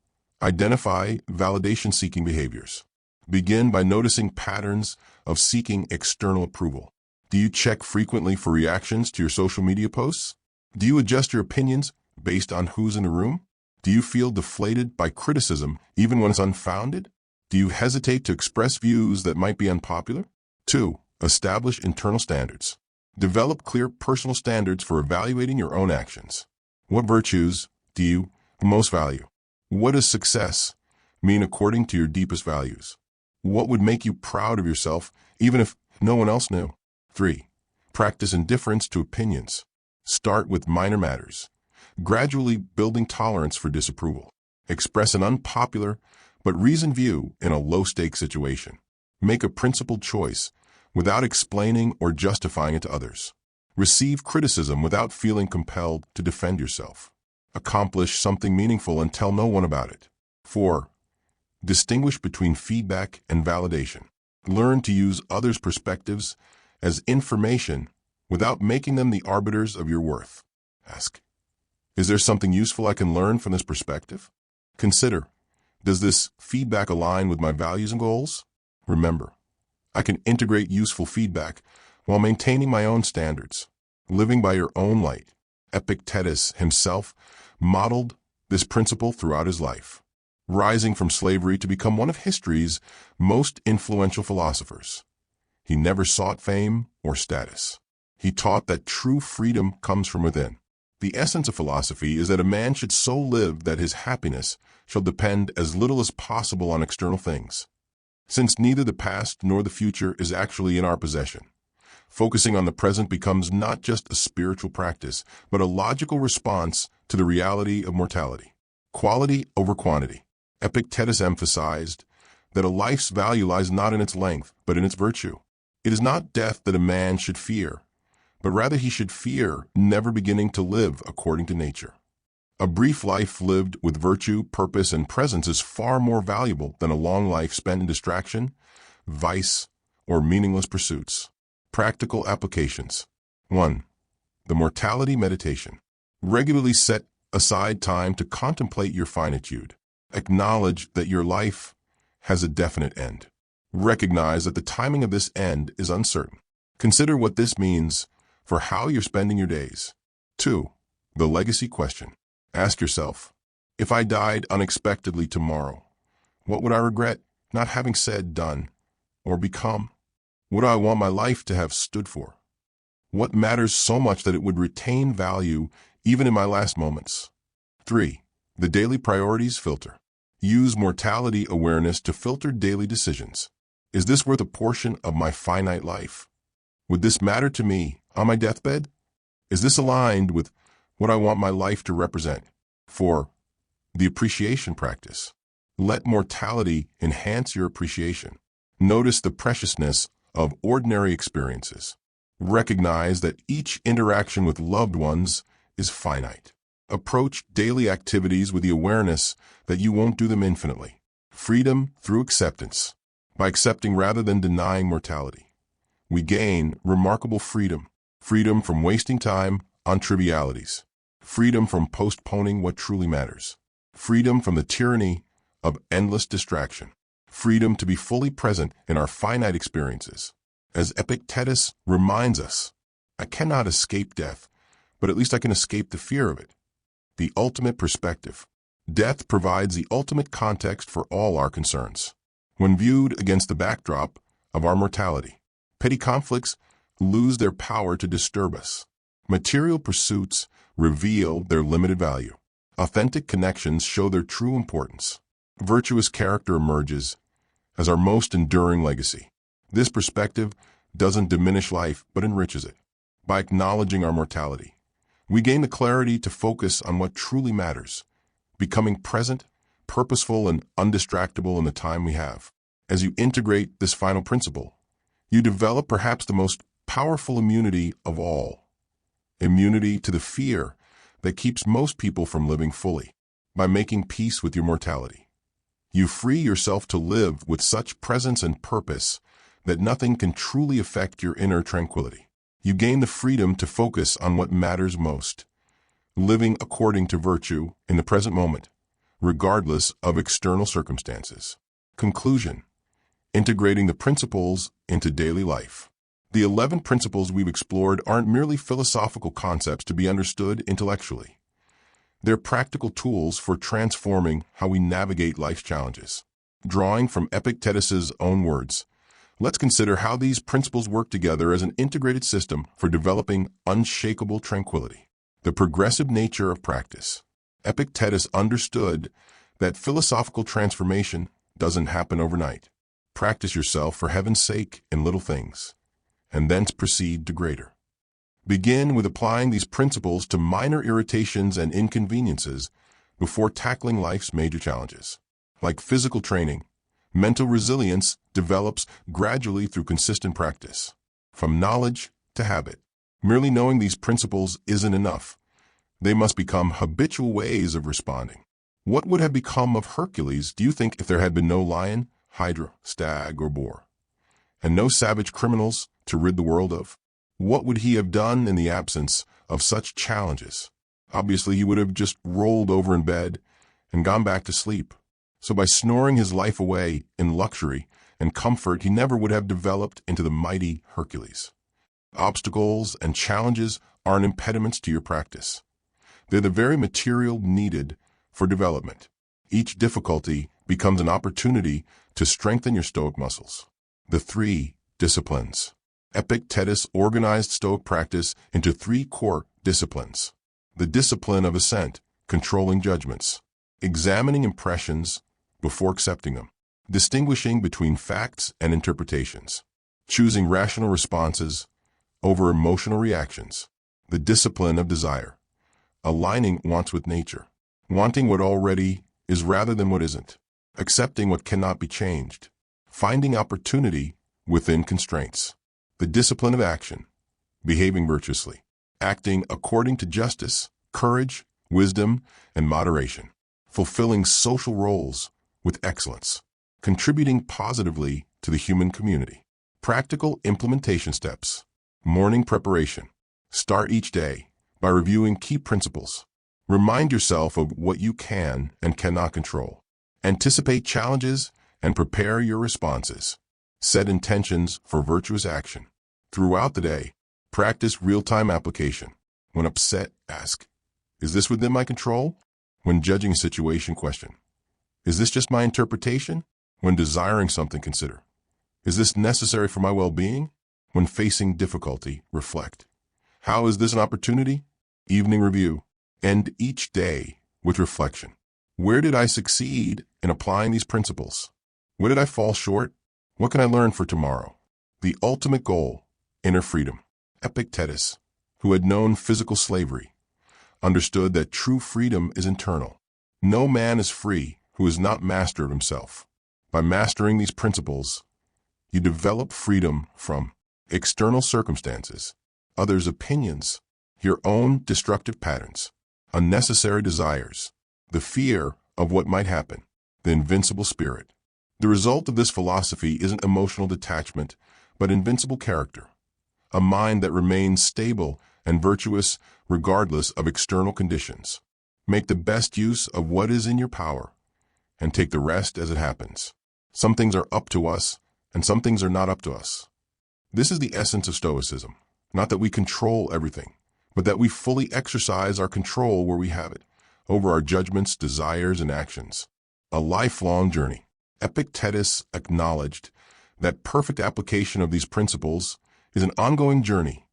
Identify validation-seeking behaviors. Begin by noticing patterns of seeking external approval. Do you check frequently for reactions to your social media posts? Do you adjust your opinions based on who's in the room? Do you feel deflated by criticism even when it's unfounded? Do you hesitate to express views that might be unpopular? 2. Establish internal standards. Develop clear personal standards for evaluating your own actions. What virtues do you most value? What does success mean according to your deepest values? What would make you proud of yourself even if no one else knew? 3. Practice indifference to opinions. Start with minor matters, gradually building tolerance for disapproval. Express an unpopular but reasoned view in a low-stakes situation. Make a principled choice without explaining or justifying it to others. Receive criticism without feeling compelled to defend yourself. Accomplish something meaningful and tell no one about it. 4. Distinguish between feedback and validation. Learn to use others' perspectives as information without making them the arbiters of your worth. Ask, is there something useful I can learn from this perspective? Consider, does this feedback align with my values and goals? Remember, I can integrate useful feedback while maintaining my own standards. Living by your own light. Epictetus himself modeled this principle throughout his life, rising from slavery to become one of history's most influential philosophers. He never sought fame or status. He taught that true freedom comes from within. The essence of philosophy is that a man should so live that his happiness shall depend as little as possible on external things. Since neither the past nor the future is actually in our possession, focusing on the present becomes not just a spiritual practice, but a logical response to the reality of mortality. Quality over quantity. Epictetus emphasized that a life's value lies not in its length, but in its virtue. It is not death that a man should fear, but rather he should fear never beginning to live according to nature. A brief life lived with virtue, purpose, and presence is far more valuable than a long life spent in distraction, vice, or meaningless pursuits. Practical applications. 1. The mortality meditation. Regularly set aside time to contemplate your finitude. Acknowledge that your life has a definite end. Recognize that the timing of this end is uncertain. Consider what this means for how you're spending your days. 2. The legacy question. Ask yourself, if I died unexpectedly tomorrow, what would I regret not having said, done, or become? What do I want my life to have stood for? What matters so much that it would retain value even in my last moments? 3. The daily priorities filter. Use mortality awareness to filter daily decisions. Is this worth a portion of my finite life? Would this matter to me on my deathbed? Is this aligned with what I want my life to represent? 4. The appreciation practice. Let mortality enhance your appreciation. Notice the preciousness of ordinary experiences. Recognize that each interaction with loved ones is finite. Approach daily activities with the awareness that you won't do them infinitely. Freedom through acceptance. By accepting rather than denying mortality, we gain remarkable freedom. Freedom from wasting time on trivialities. Freedom from postponing what truly matters. Freedom from the tyranny of endless distraction. Freedom to be fully present in our finite experiences. As Epictetus reminds us, I cannot escape death, but at least I can escape the fear of it. The ultimate perspective. Death provides the ultimate context for all our concerns. When viewed against the backdrop of our mortality, petty conflicts lose their power to disturb us. Material pursuits reveal their limited value. Authentic connections show their true importance. Virtuous character emerges as our most enduring legacy. This perspective doesn't diminish life, but enriches it. By acknowledging our mortality, we gain the clarity to focus on what truly matters, becoming present, purposeful, and undistractable in the time we have. As you integrate this final principle, you develop perhaps the most powerful immunity of all. Immunity to the fear that keeps most people from living fully. By making peace with your mortality, you free yourself to live with such presence and purpose that nothing can truly affect your inner tranquility. You gain the freedom to focus on what matters most, living according to virtue in the present moment, regardless of external circumstances. Conclusion. integrating the principles into daily life. The 11 principles we've explored aren't merely philosophical concepts to be understood intellectually. They're practical tools for transforming how we navigate life's challenges. Drawing from Epictetus's own words, let's consider how these principles work together as an integrated system for developing unshakable tranquility. The progressive nature of practice. Epictetus understood that philosophical transformation doesn't happen overnight. Practice yourself for heaven's sake in little things, and thence proceed to greater. Begin with applying these principles to minor irritations and inconveniences before tackling life's major challenges. Like physical training, mental resilience develops gradually through consistent practice. From knowledge to habit. Merely knowing these principles isn't enough. They must become habitual ways of responding. What would have become of Hercules, do you think, if there had been no lion, hydra, stag, or boar, and no savage criminals to rid the world of? What would he have done in the absence of such challenges? Obviously, he would have just rolled over in bed and gone back to sleep. So by snoring his life away in luxury and comfort, he never would have developed into the mighty Hercules. Obstacles and challenges aren't impediments to your practice. They're the very material needed for development. Each difficulty becomes an opportunity to strengthen your Stoic muscles. The 3 disciplines. Epictetus organized Stoic practice into 3 core disciplines. The discipline of assent, controlling judgments, examining impressions before accepting them, distinguishing between facts and interpretations, choosing rational responses over emotional reactions. The discipline of desire, aligning wants with nature, wanting what already is rather than what isn't, accepting what cannot be changed, finding opportunity within constraints. The discipline of action, behaving virtuously, acting according to justice, courage, wisdom, and moderation, fulfilling social roles with excellence, contributing positively to the human community. Practical implementation steps. Morning preparation. Start each day by reviewing key principles. Remind yourself of what you can and cannot control. Anticipate challenges and prepare your responses. Set intentions for virtuous action. Throughout the day, practice real-time application. When upset, ask, is this within my control? When judging a situation, question, is this just my interpretation? When desiring something, consider, is this necessary for my well-being? When facing difficulty, reflect, how is this an opportunity? Evening review. End each day with reflection. Where did I succeed in applying these principles? Where did I fall short? What can I learn for tomorrow? The ultimate goal, inner freedom. Epictetus, who had known physical slavery, understood that true freedom is internal. No man is free who is not master of himself. By mastering these principles, you develop freedom from external circumstances, others' opinions, your own destructive patterns, unnecessary desires, the fear of what might happen, the invincible spirit. The result of this philosophy isn't emotional detachment, but invincible character, a mind that remains stable and virtuous regardless of external conditions. Make the best use of what is in your power, and take the rest as it happens. Some things are up to us, and some things are not up to us. This is the essence of Stoicism, not that we control everything, but that we fully exercise our control where we have it, over our judgments, desires, and actions. A lifelong journey. Epictetus acknowledged that perfect application of these principles is an ongoing journey,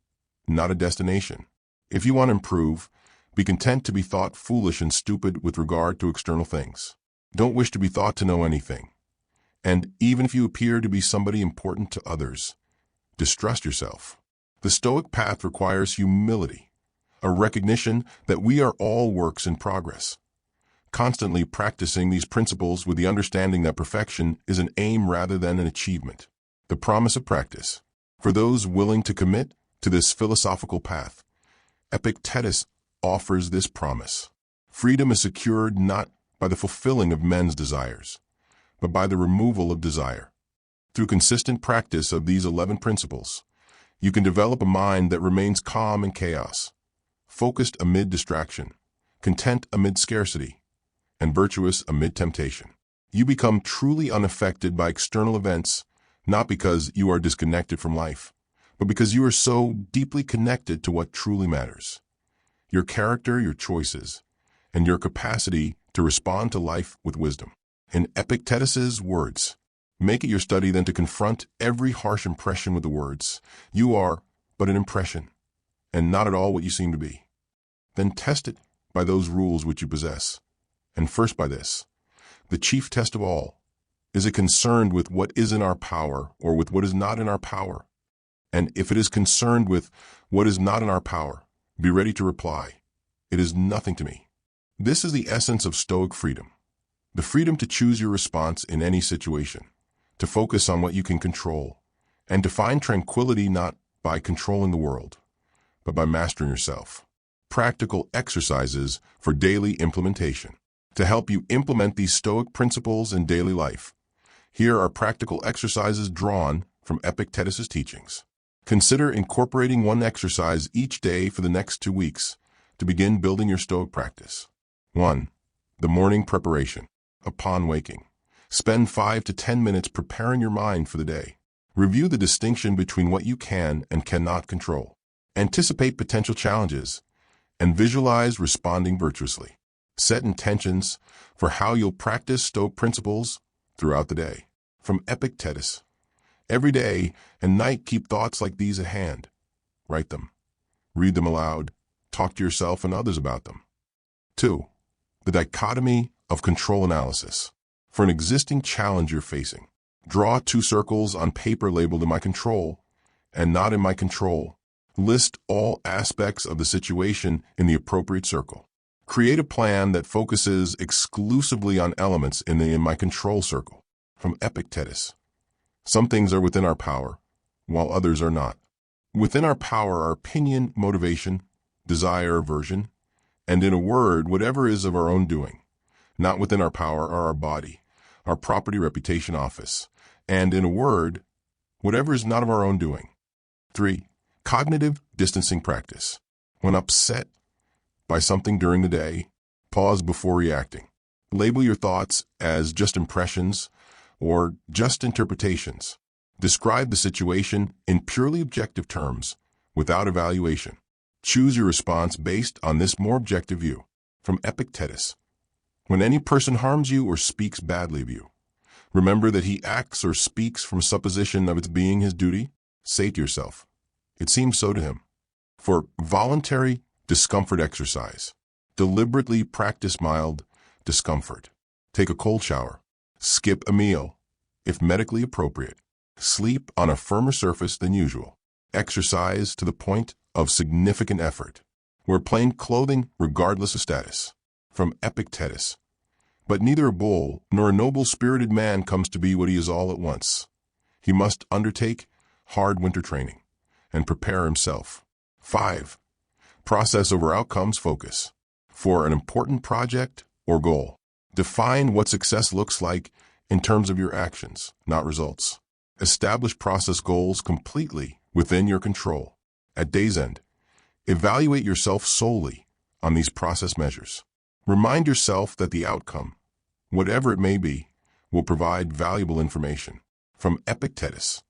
not a destination. If you want to improve, be content to be thought foolish and stupid with regard to external things. Don't wish to be thought to know anything. And even if you appear to be somebody important to others, distrust yourself. The Stoic path requires humility, a recognition that we are all works in progress. Constantly practicing these principles with the understanding that perfection is an aim rather than an achievement. The promise of practice. For those willing to commit to this philosophical path, Epictetus offers this promise. Freedom is secured not by the fulfilling of men's desires, but by the removal of desire. Through consistent practice of these 11 principles, you can develop a mind that remains calm in chaos, focused amid distraction, content amid scarcity, and virtuous amid temptation. You become truly unaffected by external events, not because you are disconnected from life, but because you are so deeply connected to what truly matters. Your character, your choices, and your capacity to respond to life with wisdom. In Epictetus's words, make it your study then to confront every harsh impression with the words, "You are but an impression, and not at all what you seem to be." Then test it by those rules which you possess. And first by this, the chief test of all, is it concerned with what is in our power or with what is not in our power? And if it is concerned with what is not in our power, be ready to reply, "It is nothing to me." This is the essence of Stoic freedom. The freedom to choose your response in any situation, to focus on what you can control, and to find tranquility not by controlling the world, but by mastering yourself. Practical exercises for daily implementation. To help you implement these Stoic principles in daily life, here are practical exercises drawn from Epictetus' teachings. Consider incorporating one exercise each day for the next 2 weeks to begin building your Stoic practice. 1. The morning preparation. Upon waking, spend 5 to 10 minutes preparing your mind for the day. Review the distinction between what you can and cannot control. Anticipate potential challenges and visualize responding virtuously. Set intentions for how you'll practice Stoic principles throughout the day. From Epictetus. Every day and night keep thoughts like these at hand. Write them. Read them aloud. Talk to yourself and others about them. 2. The dichotomy of control analysis. For an existing challenge you're facing, draw 2 circles on paper labeled "in my control" and "not in my control." List all aspects of the situation in the appropriate circle. Create a plan that focuses exclusively on elements in the "in my control" circle. From Epictetus. Some things are within our power, while others are not. Within our power are opinion, motivation, desire, aversion, and in a word, whatever is of our own doing. Not within our power are our body, our property, reputation, office, and in a word, whatever is not of our own doing. 3. Cognitive distancing practice. When upset by something during the day, pause before reacting. Label your thoughts as just impressions or just interpretations. Describe the situation in purely objective terms, without evaluation. Choose your response based on this more objective view. From Epictetus. When any person harms you or speaks badly of you, remember that he acts or speaks from supposition of its being his duty. Say to yourself, "It seems so to him." For voluntary discomfort exercise, deliberately practice mild discomfort. Take a cold shower. Skip a meal, if medically appropriate. Sleep on a firmer surface than usual. Exercise to the point of significant effort. Wear plain clothing regardless of status. From Epictetus. But neither a bull nor a noble-spirited man comes to be what he is all at once. He must undertake hard winter training and prepare himself. 5. Process over outcomes focus. For an important project or goal, define what success looks like in terms of your actions, not results. Establish process goals completely within your control. At day's end, evaluate yourself solely on these process measures. Remind yourself that the outcome, whatever it may be, will provide valuable information. From Epictetus.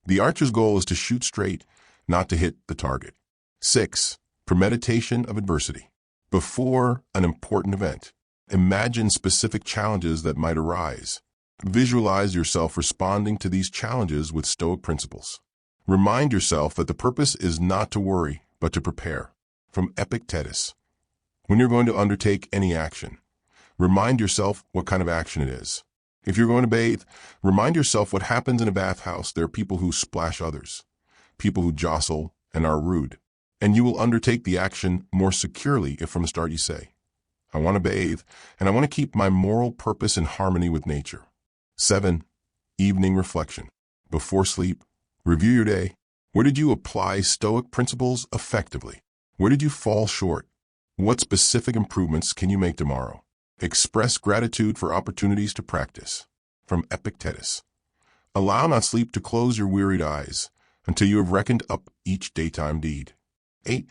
The archer's goal is to shoot straight, not to hit the target. 6. Premeditation of adversity. Before an important event, imagine specific challenges that might arise. Visualize yourself responding to these challenges with Stoic principles. Remind yourself that the purpose is not to worry, but to prepare. From Epictetus. When you're going to undertake any action, remind yourself what kind of action it is. If you're going to bathe, remind yourself what happens in a bathhouse. There are people who splash others, people who jostle and are rude. And you will undertake the action more securely if from the start you say, "I want to bathe, and I want to keep my moral purpose in harmony with nature." 7. Evening reflection. Before sleep, review your day. Where did you apply Stoic principles effectively? Where did you fall short? What specific improvements can you make tomorrow? Express gratitude for opportunities to practice. From Epictetus. Allow not sleep to close your wearied eyes until you have reckoned up each daytime deed. 8.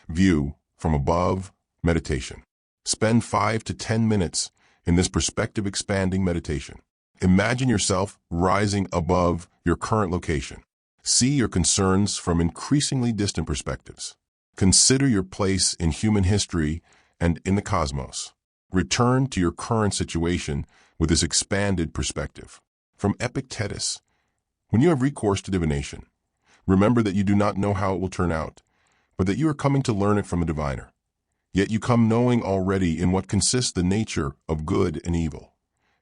View from above meditation. Spend 5 to 10 minutes in this perspective-expanding meditation. Imagine yourself rising above your current location. See your concerns from increasingly distant perspectives. Consider your place in human history and in the cosmos. Return to your current situation with this expanded perspective. From Epictetus, when you have recourse to divination, remember that you do not know how it will turn out, but that you are coming to learn it from a diviner. Yet you come knowing already in what consists the nature of good and evil,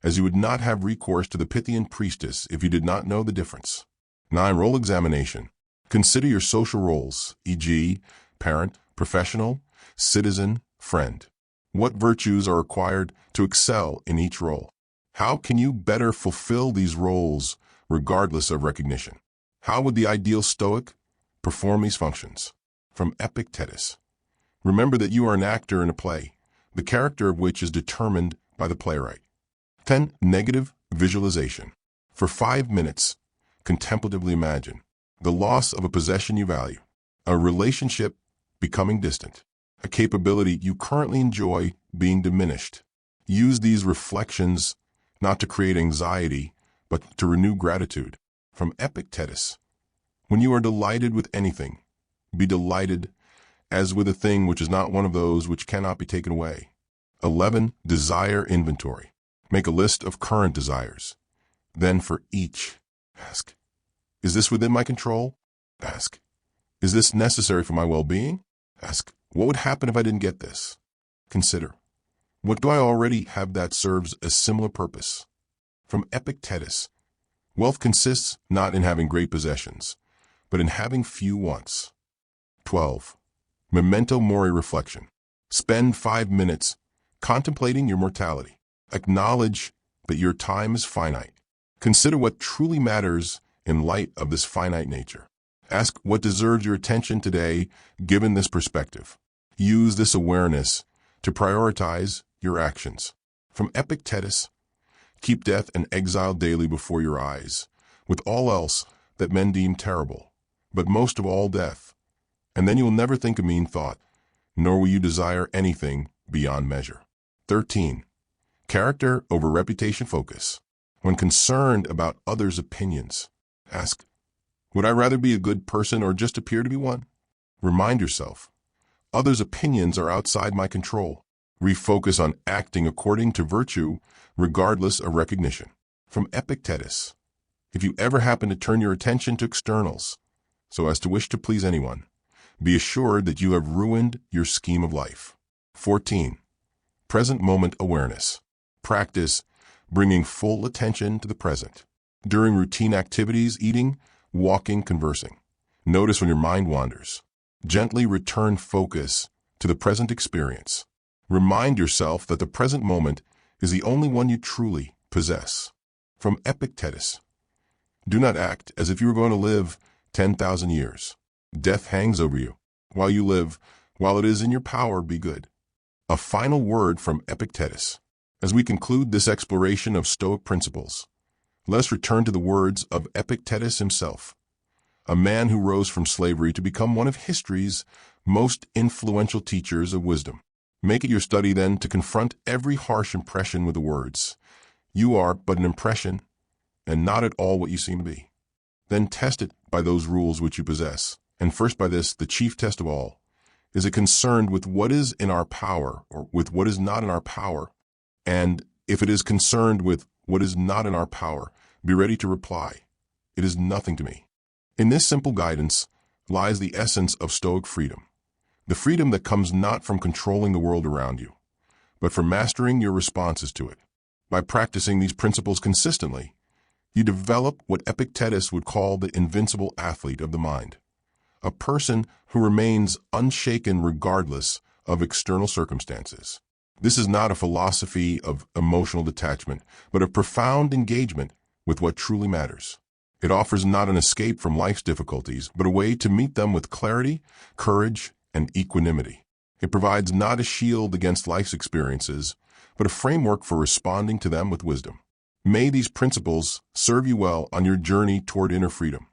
as you would not have recourse to the Pythian priestess if you did not know the difference. 9. Role examination. Consider your social roles, e.g., parent, professional, citizen, friend. What virtues are required to excel in each role? How can you better fulfill these roles regardless of recognition? How would the ideal Stoic perform these functions? From Epictetus. Remember that you are an actor in a play, the character of which is determined by the playwright. 10. Negative visualization. For 5 minutes, contemplatively imagine the loss of a possession you value, a relationship becoming distant, a capability you currently enjoy being diminished. Use these reflections not to create anxiety, but to renew gratitude. From Epictetus. When you are delighted with anything, be delighted as with a thing which is not one of those which cannot be taken away. 11. Desire inventory. Make a list of current desires. Then for each, ask, is this within my control? Ask, is this necessary for my well-being? Ask, what would happen if I didn't get this? Consider, what do I already have that serves a similar purpose? From Epictetus. Wealth consists not in having great possessions, but in having few wants. 12. Memento mori reflection. Spend 5 minutes contemplating your mortality. Acknowledge that your time is finite. Consider what truly matters in light of this finite nature. Ask what deserves your attention today given this perspective. Use this awareness to prioritize your actions. From Epictetus. Keep death and exile daily before your eyes, with all else that men deem terrible, but most of all death. And then you will never think a mean thought, nor will you desire anything beyond measure. 13. Character over reputation focus. When concerned about others' opinions, ask, would I rather be a good person or just appear to be one? Remind yourself, others' opinions are outside my control. Refocus on acting according to virtue, regardless of recognition. From Epictetus. If you ever happen to turn your attention to externals, so as to wish to please anyone, be assured that you have ruined your scheme of life. 14. Present moment awareness. Practice bringing full attention to the present. During routine activities, eating, walking, conversing. Notice when your mind wanders. Gently return focus to the present experience. Remind yourself that the present moment is the only one you truly possess. From Epictetus. Do not act as if you were going to live 10,000 years. Death hangs over you. While you live, while it is in your power, be good. A final word from Epictetus. As we conclude this exploration of Stoic principles, let us return to the words of Epictetus himself, a man who rose from slavery to become one of history's most influential teachers of wisdom. Make it your study, then, to confront every harsh impression with the words, you are but an impression, and not at all what you seem to be. Then test it by those rules which you possess. And first by this, the chief test of all, is it concerned with what is in our power or with what is not in our power? And if it is concerned with what is not in our power, be ready to reply, it is nothing to me. In this simple guidance lies the essence of Stoic freedom, the freedom that comes not from controlling the world around you, but from mastering your responses to it. By practicing these principles consistently, you develop what Epictetus would call the invincible athlete of the mind, a person who remains unshaken regardless of external circumstances. This is not a philosophy of emotional detachment, but of profound engagement with what truly matters. It offers not an escape from life's difficulties, but a way to meet them with clarity, courage, and equanimity. It provides not a shield against life's experiences, but a framework for responding to them with wisdom. May these principles serve you well on your journey toward inner freedom,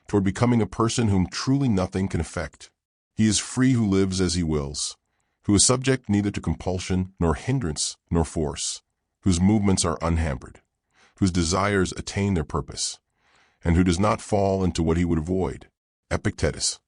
toward becoming a person whom truly nothing can affect. He is free who lives as he wills, who is subject neither to compulsion, nor hindrance, nor force, whose movements are unhampered, whose desires attain their purpose, and who does not fall into what he would avoid. Epictetus.